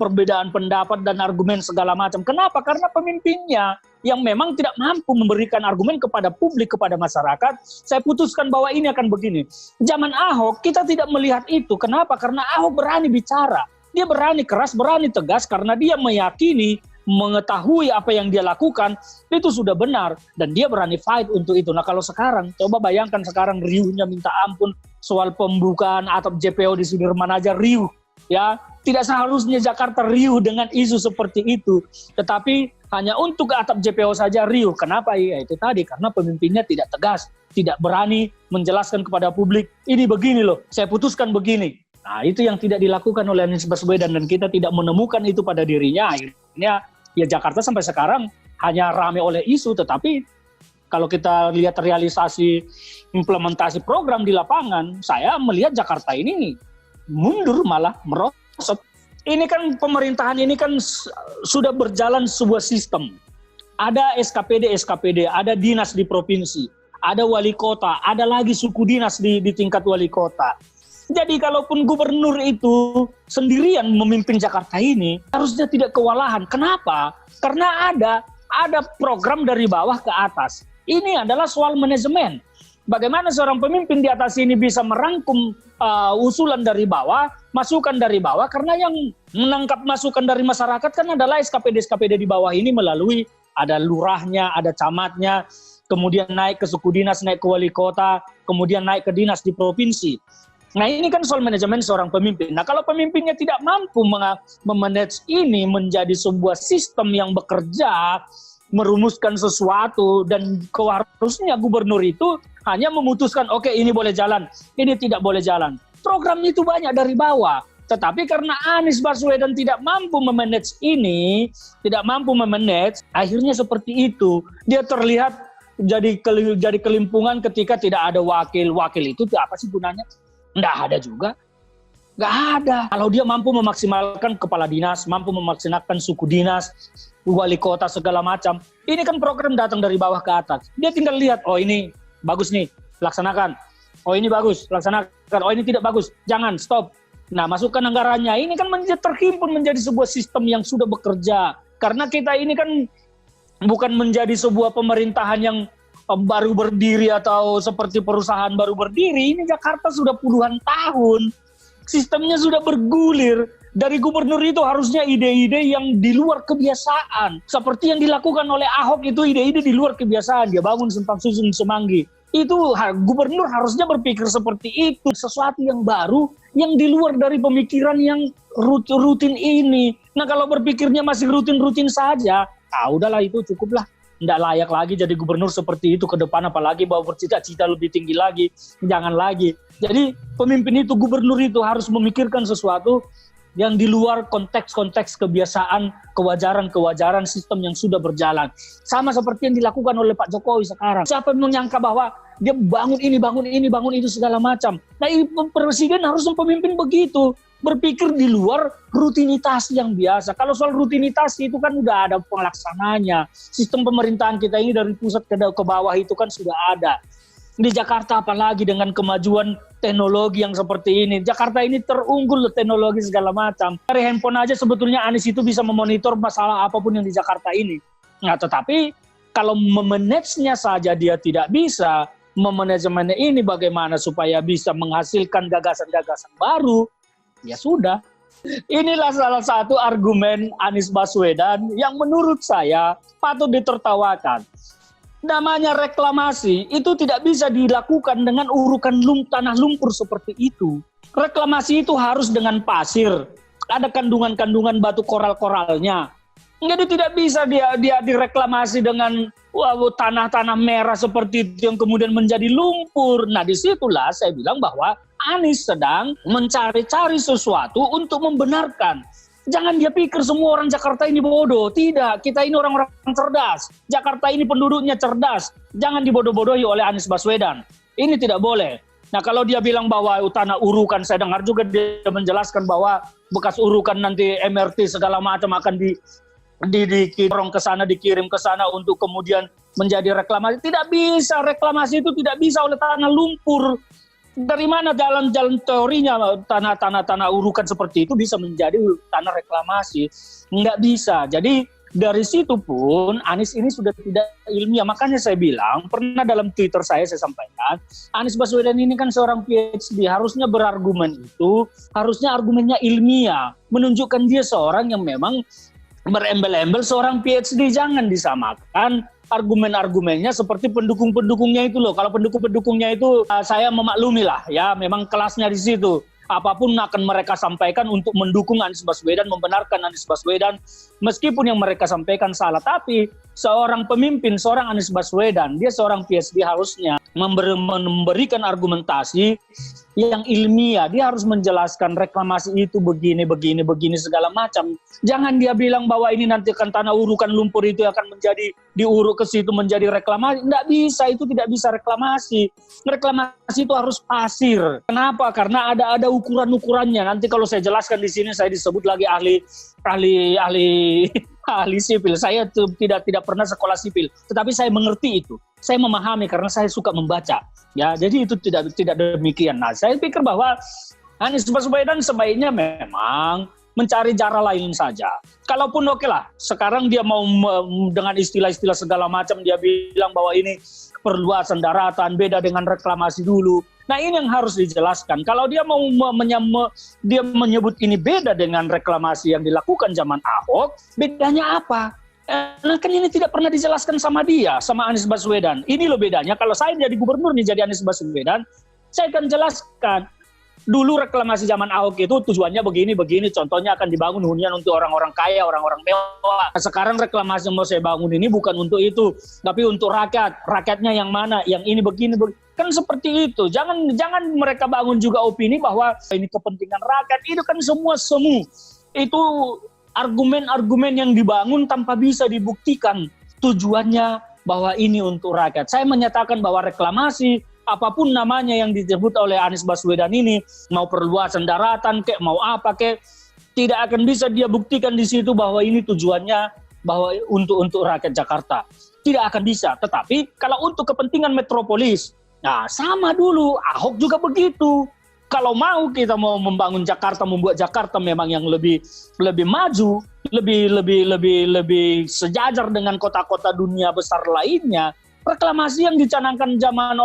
Speaker 2: perbedaan pendapat dan argumen segala macam. Kenapa? Karena pemimpinnya yang memang tidak mampu memberikan argumen kepada publik, kepada masyarakat. Saya putuskan bahwa ini akan begini. Zaman Ahok kita tidak melihat itu. Kenapa? Karena Ahok berani bicara. Dia berani keras, berani tegas karena dia meyakini, mengetahui apa yang dia lakukan itu sudah benar dan dia berani fight untuk itu. Nah kalau sekarang, coba bayangkan sekarang riuhnya minta ampun soal pembukaan atap JPO di Sudirman aja riuh, ya. Tidak seharusnya Jakarta riuh dengan isu seperti itu, tetapi hanya untuk atap JPO saja riuh. Kenapa? Ya itu tadi, karena pemimpinnya tidak tegas, tidak berani menjelaskan kepada publik, ini begini loh, saya putuskan begini. Nah itu yang tidak dilakukan oleh Anies Baswedan dan kita tidak menemukan itu pada dirinya. Akhirnya ya Jakarta sampai sekarang hanya ramai oleh isu, tetapi kalau kita lihat realisasi implementasi program di lapangan, saya melihat Jakarta ini mundur malah merosot. Ini kan pemerintahan ini kan sudah berjalan sebuah sistem. Ada SKPD, ada dinas di provinsi, ada wali kota, ada lagi suku dinas di tingkat wali kota. Jadi kalaupun gubernur itu sendirian memimpin Jakarta ini, harusnya tidak kewalahan. Kenapa? Karena ada program dari bawah ke atas. Ini adalah soal manajemen. Bagaimana seorang pemimpin di atas ini bisa merangkum usulan dari bawah, masukan dari bawah, karena yang menangkap masukan dari masyarakat kan adalah SKPD di bawah ini melalui ada lurahnya, ada camatnya, kemudian naik ke suku dinas, naik ke wali kota, kemudian naik ke dinas di provinsi. Nah ini kan soal manajemen seorang pemimpin. Nah kalau pemimpinnya tidak mampu memanage ini menjadi sebuah sistem yang bekerja, merumuskan sesuatu, dan harusnya gubernur itu hanya memutuskan, oke, ini boleh jalan, ini tidak boleh jalan. Program itu banyak dari bawah. Tetapi karena Anies Baswedan tidak mampu memanage ini, tidak mampu memanage, akhirnya seperti itu. Dia terlihat jadi kelimpungan ketika tidak ada wakil. Wakil itu apa sih gunanya? Nggak ada juga. Nggak ada. Kalau dia mampu memaksimalkan kepala dinas, mampu memaksimalkan suku dinas, wali kota, segala macam. Ini kan program datang dari bawah ke atas. Dia tinggal lihat, oh ini bagus nih, laksanakan. Oh ini bagus, laksanakan. Oh ini tidak bagus, jangan, stop. Nah masukkan anggarannya. Ini kan terhimpun menjadi sebuah sistem yang sudah bekerja. Karena kita ini kan bukan menjadi sebuah pemerintahan yang baru berdiri atau seperti perusahaan baru berdiri. Ini Jakarta sudah puluhan tahun. Sistemnya sudah bergulir. Dari gubernur itu harusnya ide-ide yang di luar kebiasaan. Seperti yang dilakukan oleh Ahok itu ide-ide di luar kebiasaan. Dia bangun Simpang Susun Semanggi. Itu gubernur harusnya berpikir seperti itu. Sesuatu yang baru yang di luar dari pemikiran yang rutin ini. Nah kalau berpikirnya masih rutin-rutin saja, udahlah itu cukuplah. Tidak layak lagi jadi gubernur seperti itu ke depan, apalagi bawa bercita-cita lebih tinggi lagi. Jangan lagi. Jadi pemimpin itu, gubernur itu harus memikirkan sesuatu yang di luar konteks-konteks kebiasaan, kewajaran sistem yang sudah berjalan. Sama seperti yang dilakukan oleh Pak Jokowi sekarang. Siapa yang menyangka bahwa dia bangun itu segala macam. Nah, presiden harusnya pemimpin begitu. Berpikir di luar rutinitas yang biasa. Kalau soal rutinitas itu kan udah ada pelaksananya. Sistem pemerintahan kita ini dari pusat ke bawah itu kan sudah ada. Di Jakarta apalagi dengan kemajuan teknologi yang seperti ini. Jakarta ini terunggul teknologi segala macam. Dari handphone aja sebetulnya Anies itu bisa memonitor masalah apapun yang di Jakarta ini. Nah, tetapi kalau memanage-nya saja dia tidak bisa, memanajemennya ini bagaimana supaya bisa menghasilkan gagasan-gagasan baru, ya sudah. Inilah salah satu argumen Anies Baswedan yang menurut saya patut ditertawakan. Namanya reklamasi itu tidak bisa dilakukan dengan urukan tanah lumpur seperti itu. Reklamasi itu harus dengan pasir, ada kandungan-kandungan batu koral-koralnya. Jadi tidak bisa dia direklamasi dengan tanah-tanah merah seperti itu yang kemudian menjadi lumpur. Nah, disitulah saya bilang bahwa Anies sedang mencari-cari sesuatu untuk membenarkan. Jangan dia pikir semua orang Jakarta ini bodoh. Tidak, kita ini orang-orang cerdas. Jakarta ini penduduknya cerdas. Jangan dibodoh-bodohi oleh Anies Baswedan. Ini tidak boleh. Nah, kalau dia bilang bahwa tanah urukan, saya dengar juga dia menjelaskan bahwa bekas urukan nanti MRT segala macam akan dikirim ke sana untuk kemudian menjadi reklamasi. Tidak bisa, reklamasi itu tidak bisa oleh tanah lumpur. Dari mana jalan-jalan teorinya tanah urukan seperti itu bisa menjadi tanah reklamasi? Nggak bisa. Jadi dari situ pun Anies ini sudah tidak ilmiah. Makanya saya bilang, pernah dalam Twitter saya sampaikan, Anies Baswedan ini kan seorang PhD, harusnya berargumen itu, harusnya argumennya ilmiah, menunjukkan dia seorang yang memang berembel-embel seorang PhD. Jangan disamakan argumen-argumennya seperti pendukung-pendukungnya itu loh. Kalau pendukung-pendukungnya itu saya memaklumi lah ya, memang kelasnya di situ. Apapun akan mereka sampaikan untuk mendukung Anies Baswedan, membenarkan Anies Baswedan, meskipun yang mereka sampaikan salah. Tapi seorang pemimpin, seorang Anies Baswedan, dia seorang PhD, harusnya memberikan argumentasi yang ilmiah. Dia harus menjelaskan reklamasi itu begini segala macam. Jangan dia bilang bahwa ini nanti akan tanah urukan lumpur itu akan menjadi diuruk ke situ menjadi reklamasi. Tidak bisa, itu tidak bisa reklamasi. Reklamasi itu harus pasir. Kenapa? Karena ada ukuran-ukurannya. Nanti kalau saya jelaskan di sini saya disebut lagi ahli sipil. Saya tidak pernah sekolah sipil, tetapi saya mengerti itu. Saya memahami karena saya suka membaca. Ya, jadi itu tidak demikian. Nah, saya pikir bahwa Anies Baswedan sebaiknya memang mencari cara lain saja. Kalaupun oke lah, sekarang dia mau dengan istilah-istilah segala macam, dia bilang bahwa ini perluasan daratan, beda dengan reklamasi dulu. Nah, ini yang harus dijelaskan. Kalau dia mau dia menyebut ini beda dengan reklamasi yang dilakukan zaman Ahok, bedanya apa? Nah, kan ini tidak pernah dijelaskan sama dia, sama Anies Baswedan. Ini loh bedanya. Kalau saya jadi gubernur nih, jadi Anies Baswedan, saya akan jelaskan. Dulu reklamasi zaman Ahok itu tujuannya begini. Contohnya akan dibangun hunian untuk orang-orang kaya, orang-orang mewah. Sekarang reklamasi yang mau saya bangun ini bukan untuk itu, tapi untuk rakyat. Rakyatnya yang mana? Yang ini begini. Kan seperti itu. Jangan mereka bangun juga opini bahwa ini kepentingan rakyat. Itu kan semua semu. Itu argumen-argumen yang dibangun tanpa bisa dibuktikan tujuannya bahwa ini untuk rakyat. Saya menyatakan bahwa reklamasi, apapun namanya yang disebut oleh Anies Baswedan ini, mau perluasan daratan kek, mau apa kek, tidak akan bisa dia buktikan di situ bahwa ini tujuannya bahwa untuk rakyat Jakarta. Tidak akan bisa. Tetapi kalau untuk kepentingan metropolis, nah sama dulu, Ahok juga begitu. Kalau kita mau membangun Jakarta, membuat Jakarta memang yang lebih maju, lebih sejajar dengan kota-kota dunia besar lainnya, reklamasi yang dicanangkan zaman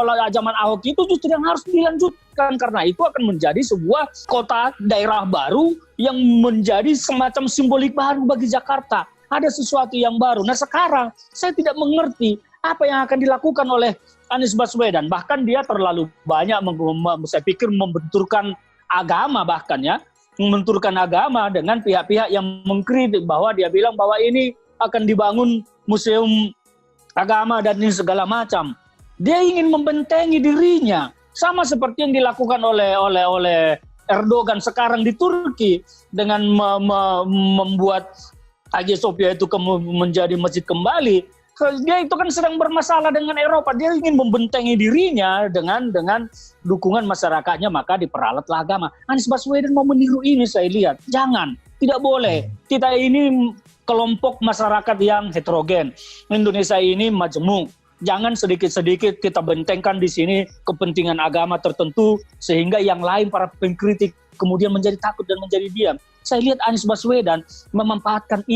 Speaker 2: Ahok itu justru yang harus dilanjutkan, karena itu akan menjadi sebuah kota daerah baru yang menjadi semacam simbolik baru bagi Jakarta. Ada sesuatu yang baru. Nah, sekarang saya tidak mengerti apa yang akan dilakukan oleh Anies Baswedan. Bahkan dia terlalu banyak, saya pikir, membenturkan agama bahkan ya. Membenturkan agama dengan pihak-pihak yang mengkritik bahwa dia bilang bahwa ini akan dibangun museum agama dan ini segala macam. Dia ingin membentengi dirinya. Sama seperti yang dilakukan oleh Erdogan sekarang di Turki dengan membuat Hagia Sophia itu menjadi masjid kembali. Dia itu kan sedang bermasalah dengan Eropa. Dia ingin membentengi dirinya dengan dukungan masyarakatnya, maka diperalatlah agama. Anies Baswedan mau meniru ini, saya lihat. Jangan, tidak boleh. Kita ini kelompok masyarakat yang heterogen. Indonesia ini majemuk. Jangan sedikit-sedikit kita bentengkan di sini kepentingan agama tertentu sehingga yang lain para pengkritik kemudian menjadi takut dan menjadi diam. Saya lihat Anies Baswedan memanfaatkan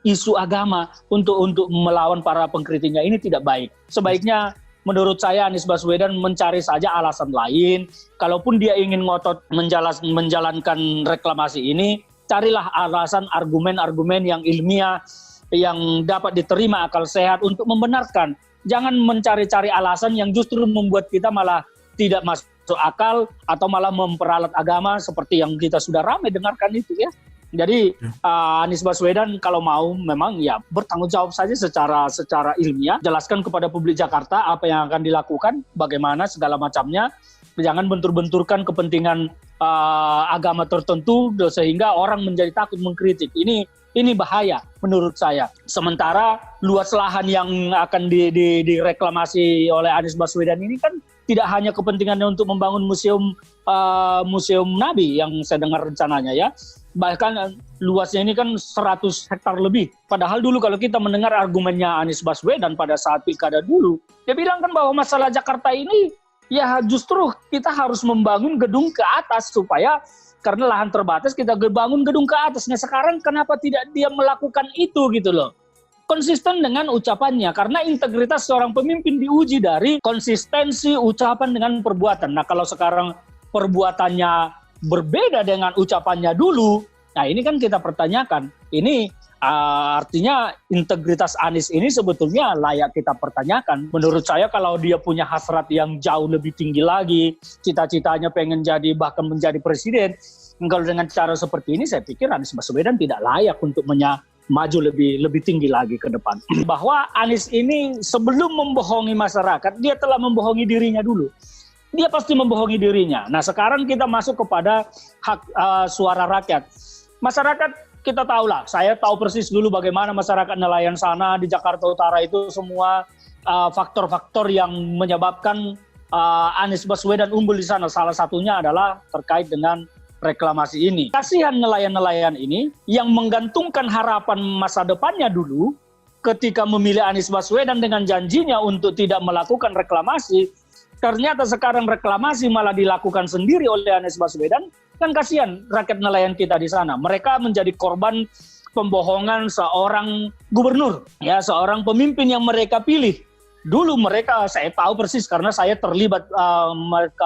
Speaker 2: isu agama untuk melawan para pengkritiknya. Ini tidak baik. Sebaiknya menurut saya Anies Baswedan mencari saja alasan lain. Kalaupun dia ingin ngotot menjalankan reklamasi ini, carilah alasan argumen-argumen yang ilmiah yang dapat diterima akal sehat untuk membenarkan. Jangan mencari-cari alasan yang justru membuat kita malah tidak masuk akal atau malah memperalat agama seperti yang kita sudah ramai dengarkan itu ya. Jadi Anies Baswedan kalau mau memang ya bertanggung jawab saja secara ilmiah, jelaskan kepada publik Jakarta apa yang akan dilakukan, bagaimana segala macamnya. Jangan bentur-benturkan kepentingan agama tertentu sehingga orang menjadi takut mengkritik. Ini bahaya menurut saya. Sementara luas lahan yang akan direklamasi oleh Anies Baswedan ini kan tidak hanya kepentingannya untuk membangun museum Nabi yang saya dengar rencananya ya. Bahkan luasnya ini kan 100 hektar lebih. Padahal dulu kalau kita mendengar argumennya Anies Baswedan pada saat pilkada dulu, dia bilang kan bahwa masalah Jakarta ini ya justru kita harus membangun gedung ke atas supaya karena lahan terbatas kita bangun gedung ke atas. Nah sekarang kenapa tidak dia melakukan itu gitu loh. Konsisten dengan ucapannya karena integritas seorang pemimpin diuji dari konsistensi ucapan dengan perbuatan. Nah kalau sekarang perbuatannya berbeda dengan ucapannya dulu, nah ini kan kita pertanyakan. Ini artinya integritas Anies ini sebetulnya layak kita pertanyakan. Menurut saya kalau dia punya hasrat yang jauh lebih tinggi lagi, cita-citanya pengen jadi bahkan menjadi presiden, kalau dengan cara seperti ini saya pikir Anies Baswedan tidak layak untuk maju lebih tinggi lagi ke depan. Bahwa Anies ini sebelum membohongi masyarakat, dia telah membohongi dirinya dulu. Dia pasti membohongi dirinya. Nah sekarang kita masuk kepada hak suara rakyat. Masyarakat kita tahulah, saya tahu persis dulu bagaimana masyarakat nelayan sana di Jakarta Utara itu semua faktor-faktor yang menyebabkan Anies Baswedan unggul di sana. Salah satunya adalah terkait dengan reklamasi ini. Kasihan nelayan-nelayan ini yang menggantungkan harapan masa depannya dulu ketika memilih Anies Baswedan dengan janjinya untuk tidak melakukan reklamasi. Ternyata sekarang reklamasi malah dilakukan sendiri oleh Anies Baswedan. Kan kasihan rakyat nelayan kita di sana. Mereka menjadi korban pembohongan seorang gubernur, ya seorang pemimpin yang mereka pilih. Dulu mereka, saya tahu persis karena saya terlibat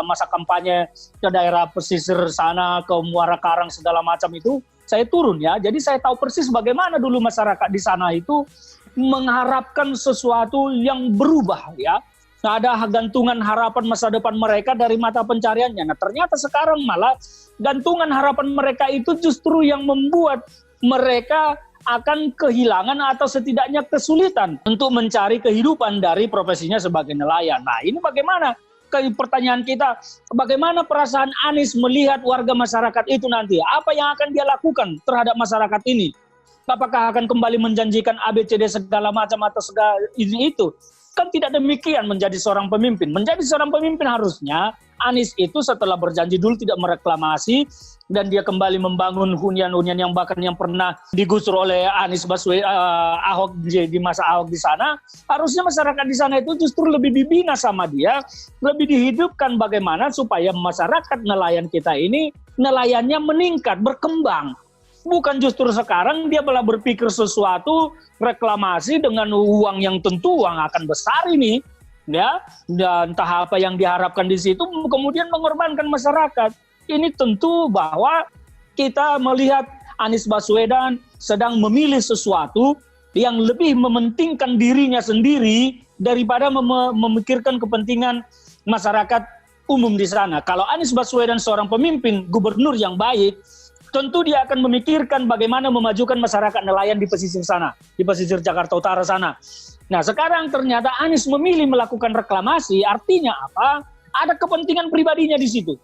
Speaker 2: masa kampanye ke daerah pesisir sana, ke Muara Karang segala macam itu, saya turun ya. Jadi saya tahu persis bagaimana dulu masyarakat di sana itu mengharapkan sesuatu yang berubah ya. Nah, ada gantungan harapan masa depan mereka dari mata pencariannya. Nah ternyata sekarang malah gantungan harapan mereka itu justru yang membuat mereka akan kehilangan atau setidaknya kesulitan untuk mencari kehidupan dari profesinya sebagai nelayan. Nah ini bagaimana? Pertanyaan kita, bagaimana perasaan Anies melihat warga masyarakat itu nanti? Apa yang akan dia lakukan terhadap masyarakat ini? Apakah akan kembali menjanjikan ABCD segala macam atau segala itu? Kan tidak demikian menjadi seorang pemimpin. Menjadi seorang pemimpin harusnya Anies itu setelah berjanji dulu tidak mereklamasi dan dia kembali membangun hunian-hunian yang bahkan yang pernah digusur oleh Anies Baswedan, Ahok di masa Ahok di sana, harusnya masyarakat di sana itu justru lebih dibina sama dia, lebih dihidupkan bagaimana supaya masyarakat nelayan kita ini nelayannya meningkat, berkembang. Bukan justru sekarang dia malah berpikir sesuatu reklamasi dengan uang yang tentu uang akan besar ini, ya, dan entah apa yang diharapkan di situ kemudian mengorbankan masyarakat. Ini tentu bahwa kita melihat Anies Baswedan sedang memilih sesuatu yang lebih mementingkan dirinya sendiri daripada memikirkan kepentingan masyarakat umum di sana. Kalau Anies Baswedan seorang pemimpin gubernur yang baik, tentu dia akan memikirkan bagaimana memajukan masyarakat nelayan di pesisir sana, di pesisir Jakarta Utara sana. Nah sekarang ternyata Anies memilih melakukan reklamasi, artinya apa? Ada kepentingan pribadinya di situ.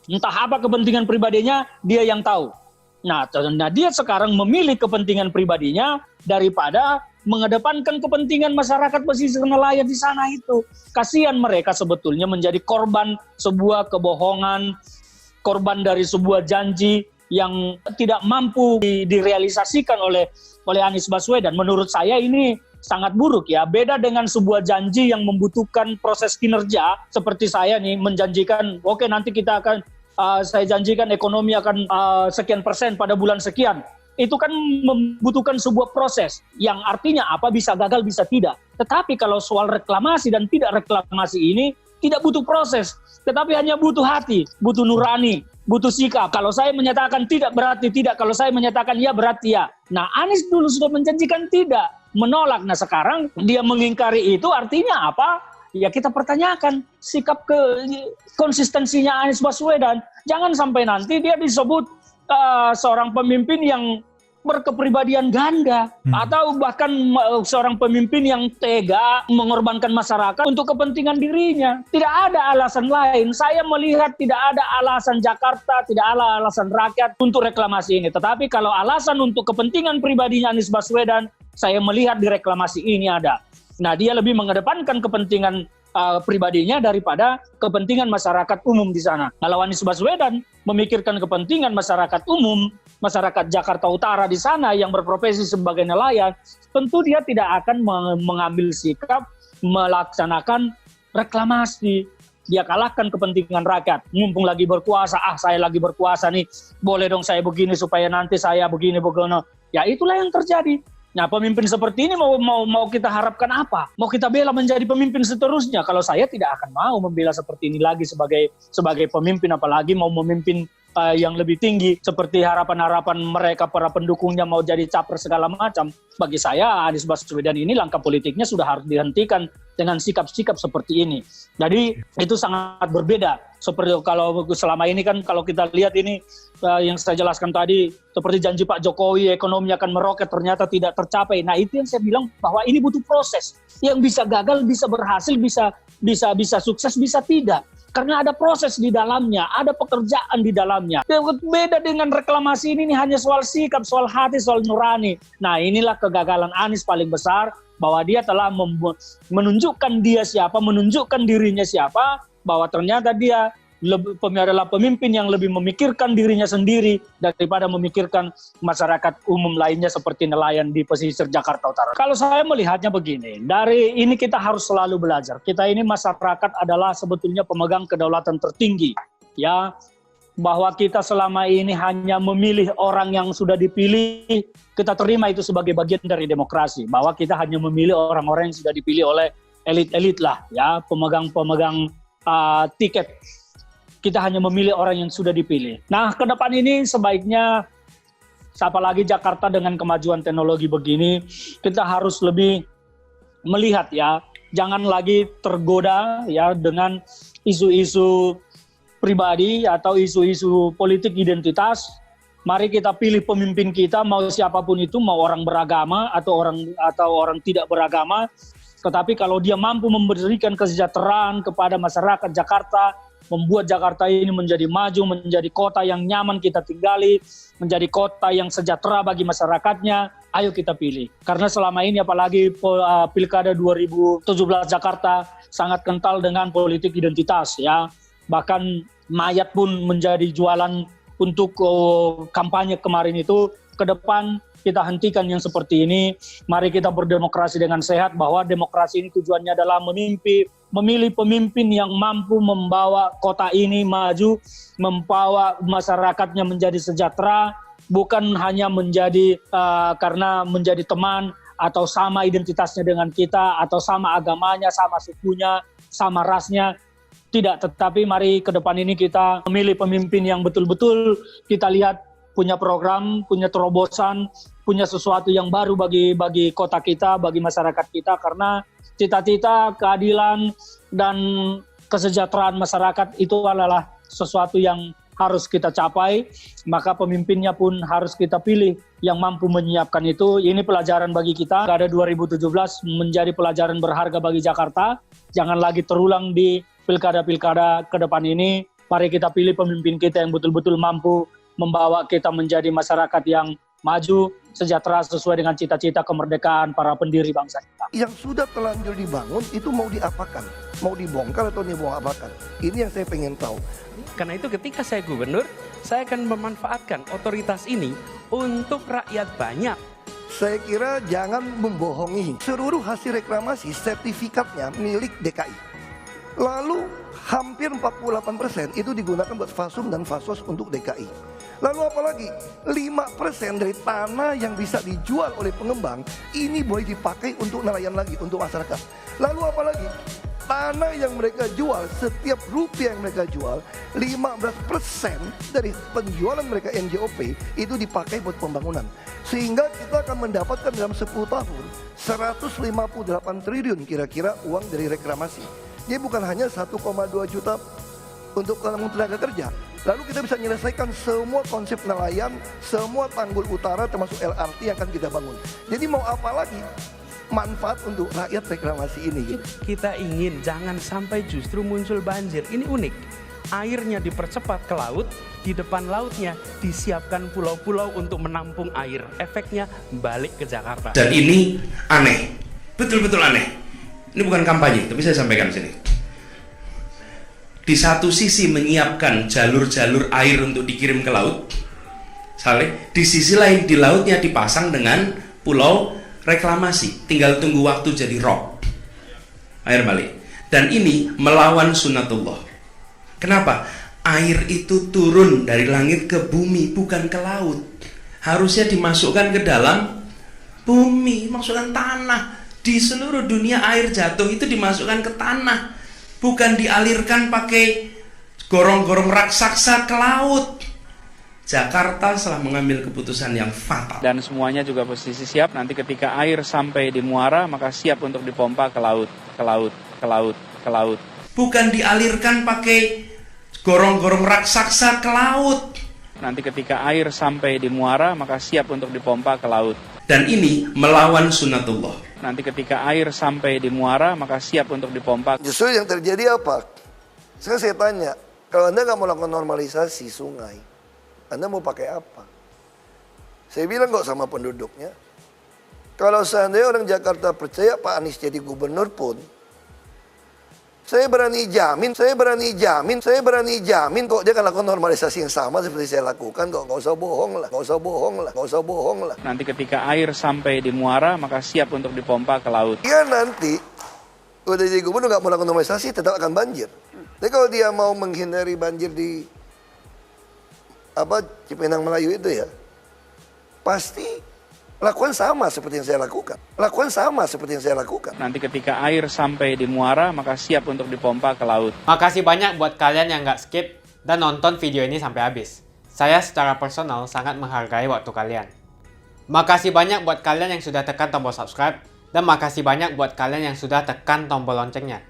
Speaker 2: Entah apa kepentingan pribadinya, dia yang tahu. Nah dia sekarang memilih kepentingan pribadinya daripada mengedepankan kepentingan masyarakat pesisir nelayan di sana itu. Kasihan mereka sebetulnya menjadi korban sebuah kebohongan, korban dari sebuah janji yang tidak mampu direalisasikan oleh Anies Baswedan. Menurut saya ini sangat buruk ya. Beda dengan sebuah janji yang membutuhkan proses kinerja seperti saya nih menjanjikan, oke, nanti kita akan saya janjikan ekonomi akan sekian persen pada bulan sekian. Itu kan membutuhkan sebuah proses yang artinya apa bisa gagal bisa tidak. Tetapi kalau soal reklamasi dan tidak reklamasi ini tidak butuh proses, tetapi hanya butuh hati, butuh nurani, butuh sikap. Kalau saya menyatakan tidak berarti tidak, kalau saya menyatakan ya berarti ya. Nah Anies dulu sudah menjanjikan tidak, menolak. Nah sekarang dia mengingkari itu artinya apa? Ya kita pertanyakan sikap konsistensinya Anies Baswedan. Jangan sampai nanti dia disebut seorang pemimpin yang berkepribadian ganda atau bahkan seorang pemimpin yang tega mengorbankan masyarakat untuk kepentingan dirinya. Tidak ada alasan lain. Saya melihat tidak ada alasan Jakarta, tidak ada alasan rakyat untuk reklamasi ini. Tetapi kalau alasan untuk kepentingan pribadinya Anies Baswedan, saya melihat di reklamasi ini ada. Nah, dia lebih mengedepankan kepentingan pribadinya daripada kepentingan masyarakat umum di sana. Kalau Anies Baswedan memikirkan kepentingan masyarakat umum, masyarakat Jakarta Utara di sana yang berprofesi sebagai nelayan, tentu dia tidak akan mengambil sikap melaksanakan reklamasi. Dia kalahkan kepentingan rakyat. Mumpung lagi berkuasa, saya lagi berkuasa nih, boleh dong saya begini supaya nanti saya begini. Ya itulah yang terjadi. Nah, pemimpin seperti ini mau kita harapkan apa? Mau kita bela menjadi pemimpin seterusnya? Kalau saya tidak akan mau membela seperti ini lagi sebagai pemimpin, apalagi mau memimpin yang lebih tinggi seperti harapan-harapan mereka para pendukungnya mau jadi capres segala macam. Bagi saya Anies Baswedan ini langkah politiknya sudah harus dihentikan dengan sikap-sikap seperti ini. Jadi itu sangat berbeda. Seperti kalau selama ini kan kalau kita lihat ini yang saya jelaskan tadi seperti janji Pak Jokowi ekonomi akan meroket ternyata tidak tercapai. Nah, itu yang saya bilang bahwa ini butuh proses. Yang bisa gagal, bisa berhasil, bisa sukses, bisa tidak. Karena ada proses di dalamnya, ada pekerjaan di dalamnya. Beda dengan reklamasi ini hanya soal sikap, soal hati, soal nurani. Nah, inilah kegagalan Anies paling besar, bahwa dia telah menunjukkan dia siapa, menunjukkan dirinya siapa, bahwa ternyata dia adalah pemimpin yang lebih memikirkan dirinya sendiri daripada memikirkan masyarakat umum lainnya seperti nelayan di pesisir Jakarta Utara. Kalau saya melihatnya begini, dari ini kita harus selalu belajar. Kita ini masyarakat adalah sebetulnya pemegang kedaulatan tertinggi, ya, bahwa kita selama ini hanya memilih orang yang sudah dipilih, kita terima itu sebagai bagian dari demokrasi, bahwa kita hanya memilih orang-orang yang sudah dipilih oleh elit-elit lah, ya, pemegang tiket. Kita hanya memilih orang yang sudah dipilih. Nah, ke depan ini sebaiknya, apalagi Jakarta dengan kemajuan teknologi begini, kita harus lebih melihat ya, jangan lagi tergoda ya dengan isu-isu pribadi atau isu-isu politik identitas. Mari kita pilih pemimpin kita, mau siapapun itu, mau orang beragama atau orang tidak beragama. Tetapi kalau dia mampu memberikan kesejahteraan kepada masyarakat Jakarta, membuat Jakarta ini menjadi maju, menjadi kota yang nyaman kita tinggali, menjadi kota yang sejahtera bagi masyarakatnya, ayo kita pilih. Karena selama ini apalagi Pilkada 2017 Jakarta sangat kental dengan politik identitas ya. Bahkan mayat pun menjadi jualan untuk kampanye kemarin itu. Ke depan kita hentikan yang seperti ini. Mari kita berdemokrasi dengan sehat, bahwa demokrasi ini tujuannya adalah memilih pemimpin yang mampu membawa kota ini maju, membawa masyarakatnya menjadi sejahtera, bukan hanya menjadi karena menjadi teman atau sama identitasnya dengan kita, atau sama agamanya, sama sukunya, sama rasnya. Tidak, tetapi mari ke depan ini kita memilih pemimpin yang betul-betul kita lihat punya program, punya terobosan, punya sesuatu yang baru bagi kota kita, bagi masyarakat kita, karena cita-cita, keadilan, dan kesejahteraan masyarakat itu adalah sesuatu yang harus kita capai, maka pemimpinnya pun harus kita pilih yang mampu menyiapkan itu. Ini pelajaran bagi kita. Pilkada 2017 menjadi pelajaran berharga bagi Jakarta. Jangan lagi terulang di pilkada-pilkada ke depan ini. Mari kita pilih pemimpin kita yang betul-betul mampu membawa kita menjadi masyarakat yang maju, sejahtera sesuai dengan cita-cita kemerdekaan para pendiri bangsa kita.
Speaker 11: Yang sudah terlanjur dibangun itu mau diapakan? Mau dibongkar atau diapakan? Ini yang saya pengen tahu.
Speaker 7: Karena itu ketika saya gubernur, saya akan memanfaatkan otoritas ini untuk rakyat banyak.
Speaker 11: Saya kira jangan membohongi. Seluruh hasil reklamasi sertifikatnya milik DKI. Lalu hampir 48% itu digunakan buat fasum dan fasos untuk DKI. Lalu apalagi 5% dari tanah yang bisa dijual oleh pengembang ini boleh dipakai untuk nelayan lagi, untuk masyarakat. Lalu apalagi tanah yang mereka jual, setiap rupiah yang mereka jual, 15% dari penjualan mereka NJOP itu dipakai buat pembangunan. Sehingga kita akan mendapatkan dalam 10 tahun 158 triliun kira-kira uang dari reklamasi. Jadi bukan hanya 1,2 juta untuk penanggung tenaga kerja. Lalu kita bisa menyelesaikan semua konsep nelayan, semua tanggul utara termasuk LRT yang akan kita bangun. Jadi mau apa lagi manfaat untuk rakyat reklamasi ini?
Speaker 12: Kita ingin jangan sampai justru muncul banjir. Ini unik. Airnya dipercepat ke laut, di depan lautnya disiapkan pulau-pulau untuk menampung air. Efeknya balik ke Jakarta.
Speaker 10: Dan ini aneh, betul-betul aneh. Ini bukan kampanye, tapi saya sampaikan sini. Di satu sisi menyiapkan jalur-jalur air untuk dikirim ke laut, di sisi lain di lautnya dipasang dengan pulau reklamasi, tinggal tunggu waktu jadi rock, air balik. Dan ini melawan sunnatullah. Kenapa? Air itu turun dari langit ke bumi, bukan ke laut. Harusnya dimasukkan ke dalam bumi, masukkan tanah. Di seluruh dunia air jatuh itu dimasukkan ke tanah, bukan dialirkan pakai gorong-gorong raksasa ke laut. Jakarta telah mengambil keputusan yang fatal.
Speaker 12: Dan semuanya juga posisi siap, nanti ketika air sampai di muara maka siap untuk dipompa ke laut, ke laut, ke laut, ke laut.
Speaker 10: Bukan dialirkan pakai gorong-gorong raksasa ke laut.
Speaker 12: Nanti ketika air sampai di muara maka siap untuk dipompa ke laut.
Speaker 10: Dan ini melawan sunnatullah.
Speaker 12: Nanti ketika air sampai di muara maka siap untuk dipompa.
Speaker 11: Justru yang terjadi apa? Sekarang saya tanya, kalau Anda nggak mau lakukan normalisasi sungai, Anda mau pakai apa? Saya bilang kok sama penduduknya, kalau seandainya orang Jakarta percaya Pak Anies jadi gubernur pun, saya berani jamin kok dia akan lakukan normalisasi yang sama seperti saya lakukan kok. Nggak usah bohong lah.
Speaker 12: Nanti ketika air sampai di muara maka siap untuk dipompa ke laut.
Speaker 11: Dia nanti udah jadi gubernur nggak mau lakukan normalisasi tetap akan banjir. Tapi kalau dia mau menghindari banjir di Cipinang Melayu itu ya, pasti lakukan sama seperti yang saya lakukan.
Speaker 12: Nanti ketika air sampai di muara maka siap untuk dipompa ke laut.
Speaker 18: Makasih banyak buat kalian yang nggak skip dan nonton video ini sampai habis. Saya secara personal sangat menghargai waktu kalian. Makasih banyak buat kalian yang sudah tekan tombol subscribe, dan makasih banyak buat kalian yang sudah tekan tombol loncengnya.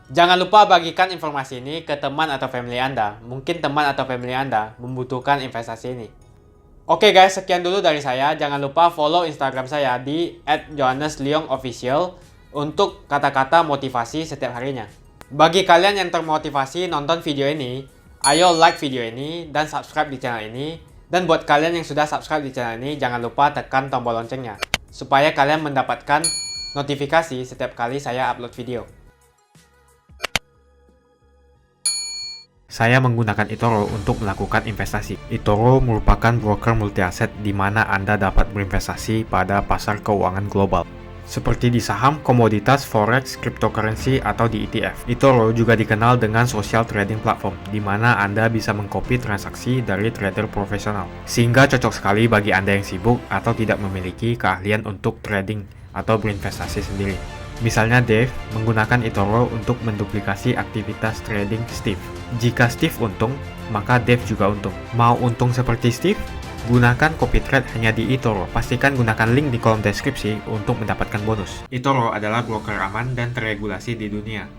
Speaker 18: Jangan lupa bagikan informasi ini ke teman atau family Anda. Mungkin teman atau family Anda membutuhkan investasi ini. Oke guys, sekian dulu dari saya. Jangan lupa follow Instagram saya di @johannesleongofficial untuk kata-kata motivasi setiap harinya. Bagi kalian yang termotivasi nonton video ini, ayo like video ini dan subscribe di channel ini. Dan buat kalian yang sudah subscribe di channel ini, jangan lupa tekan tombol loncengnya supaya kalian mendapatkan notifikasi setiap kali saya upload video. Saya menggunakan eToro untuk melakukan investasi. eToro merupakan broker multi aset di mana Anda dapat berinvestasi pada pasar keuangan global, seperti di saham, komoditas, forex, cryptocurrency, atau di ETF. eToro juga dikenal dengan social trading platform, di mana Anda bisa mengcopy transaksi dari trader profesional, sehingga cocok sekali bagi Anda yang sibuk atau tidak memiliki keahlian untuk trading atau berinvestasi sendiri. Misalnya Dave menggunakan eToro untuk menduplikasi aktivitas trading Steve. Jika Steve untung, maka Dave juga untung. Mau untung seperti Steve? Gunakan copy trade hanya di eToro. Pastikan gunakan link di kolom deskripsi untuk mendapatkan bonus. eToro adalah broker aman dan terregulasi di dunia.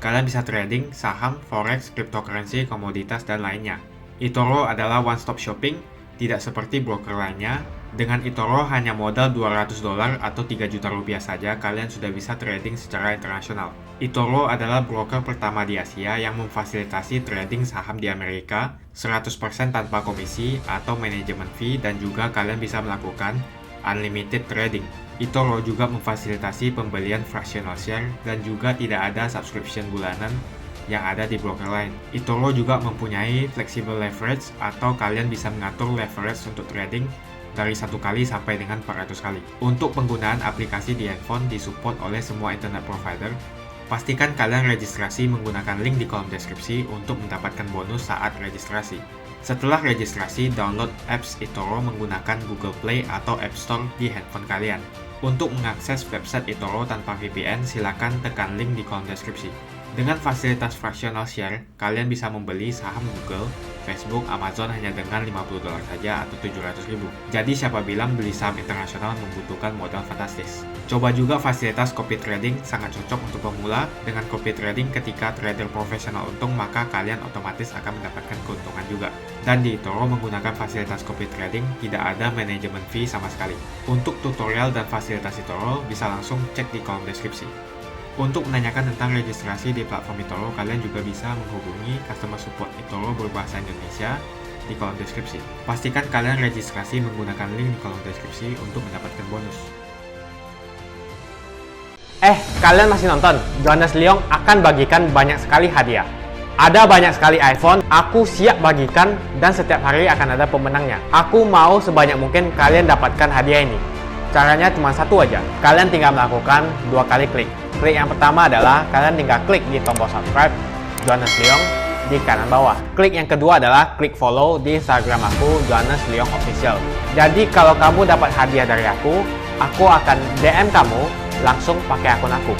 Speaker 18: Kalian bisa trading saham, forex, cryptocurrency, komoditas, dan lainnya. eToro adalah one-stop shopping, tidak seperti broker lainnya. Dengan eToro hanya modal $200 atau 3 juta rupiah saja, kalian sudah bisa trading secara internasional. eToro adalah broker pertama di Asia yang memfasilitasi trading saham di Amerika 100% tanpa komisi atau manajemen fee, dan juga kalian bisa melakukan unlimited trading. eToro juga memfasilitasi pembelian fractional share dan juga tidak ada subscription bulanan yang ada di broker lain. eToro juga mempunyai flexible leverage atau kalian bisa mengatur leverage untuk trading dari 1 kali sampai dengan 400 kali. Untuk penggunaan aplikasi di handphone disupport oleh semua internet provider. Pastikan kalian registrasi menggunakan link di kolom deskripsi untuk mendapatkan bonus saat registrasi. Setelah registrasi, download apps eToro menggunakan Google Play atau App Store di handphone kalian. Untuk mengakses website eToro tanpa VPN, silakan tekan link di kolom deskripsi. Dengan fasilitas fractional share, kalian bisa membeli saham Google Facebook, Amazon hanya dengan $50 saja atau 700.000. Jadi siapa bilang beli saham internasional membutuhkan modal fantastis? Coba juga fasilitas copy trading, sangat cocok untuk pemula. Dengan copy trading ketika trader profesional untung, maka kalian otomatis akan mendapatkan keuntungan juga. Dan di eToro menggunakan fasilitas copy trading tidak ada manajemen fee sama sekali. Untuk tutorial dan fasilitas eToro bisa langsung cek di kolom deskripsi. Untuk menanyakan tentang registrasi di platform eToro, kalian juga bisa menghubungi customer support eToro berbahasa Indonesia di kolom deskripsi. Pastikan kalian registrasi menggunakan link di kolom deskripsi untuk mendapatkan bonus. Kalian masih nonton? Johannes Leong akan bagikan banyak sekali hadiah. Ada banyak sekali iPhone, aku siap bagikan dan setiap hari akan ada pemenangnya. Aku mau sebanyak mungkin kalian dapatkan hadiah ini. Caranya cuma satu aja, kalian tinggal melakukan 2 kali klik. Klik yang pertama adalah kalian tinggal klik di tombol subscribe Johannes Leong di kanan bawah. Klik yang kedua adalah klik follow di Instagram aku Johannes Leong Official. Jadi kalau kamu dapat hadiah dari aku akan DM kamu langsung pakai akun aku.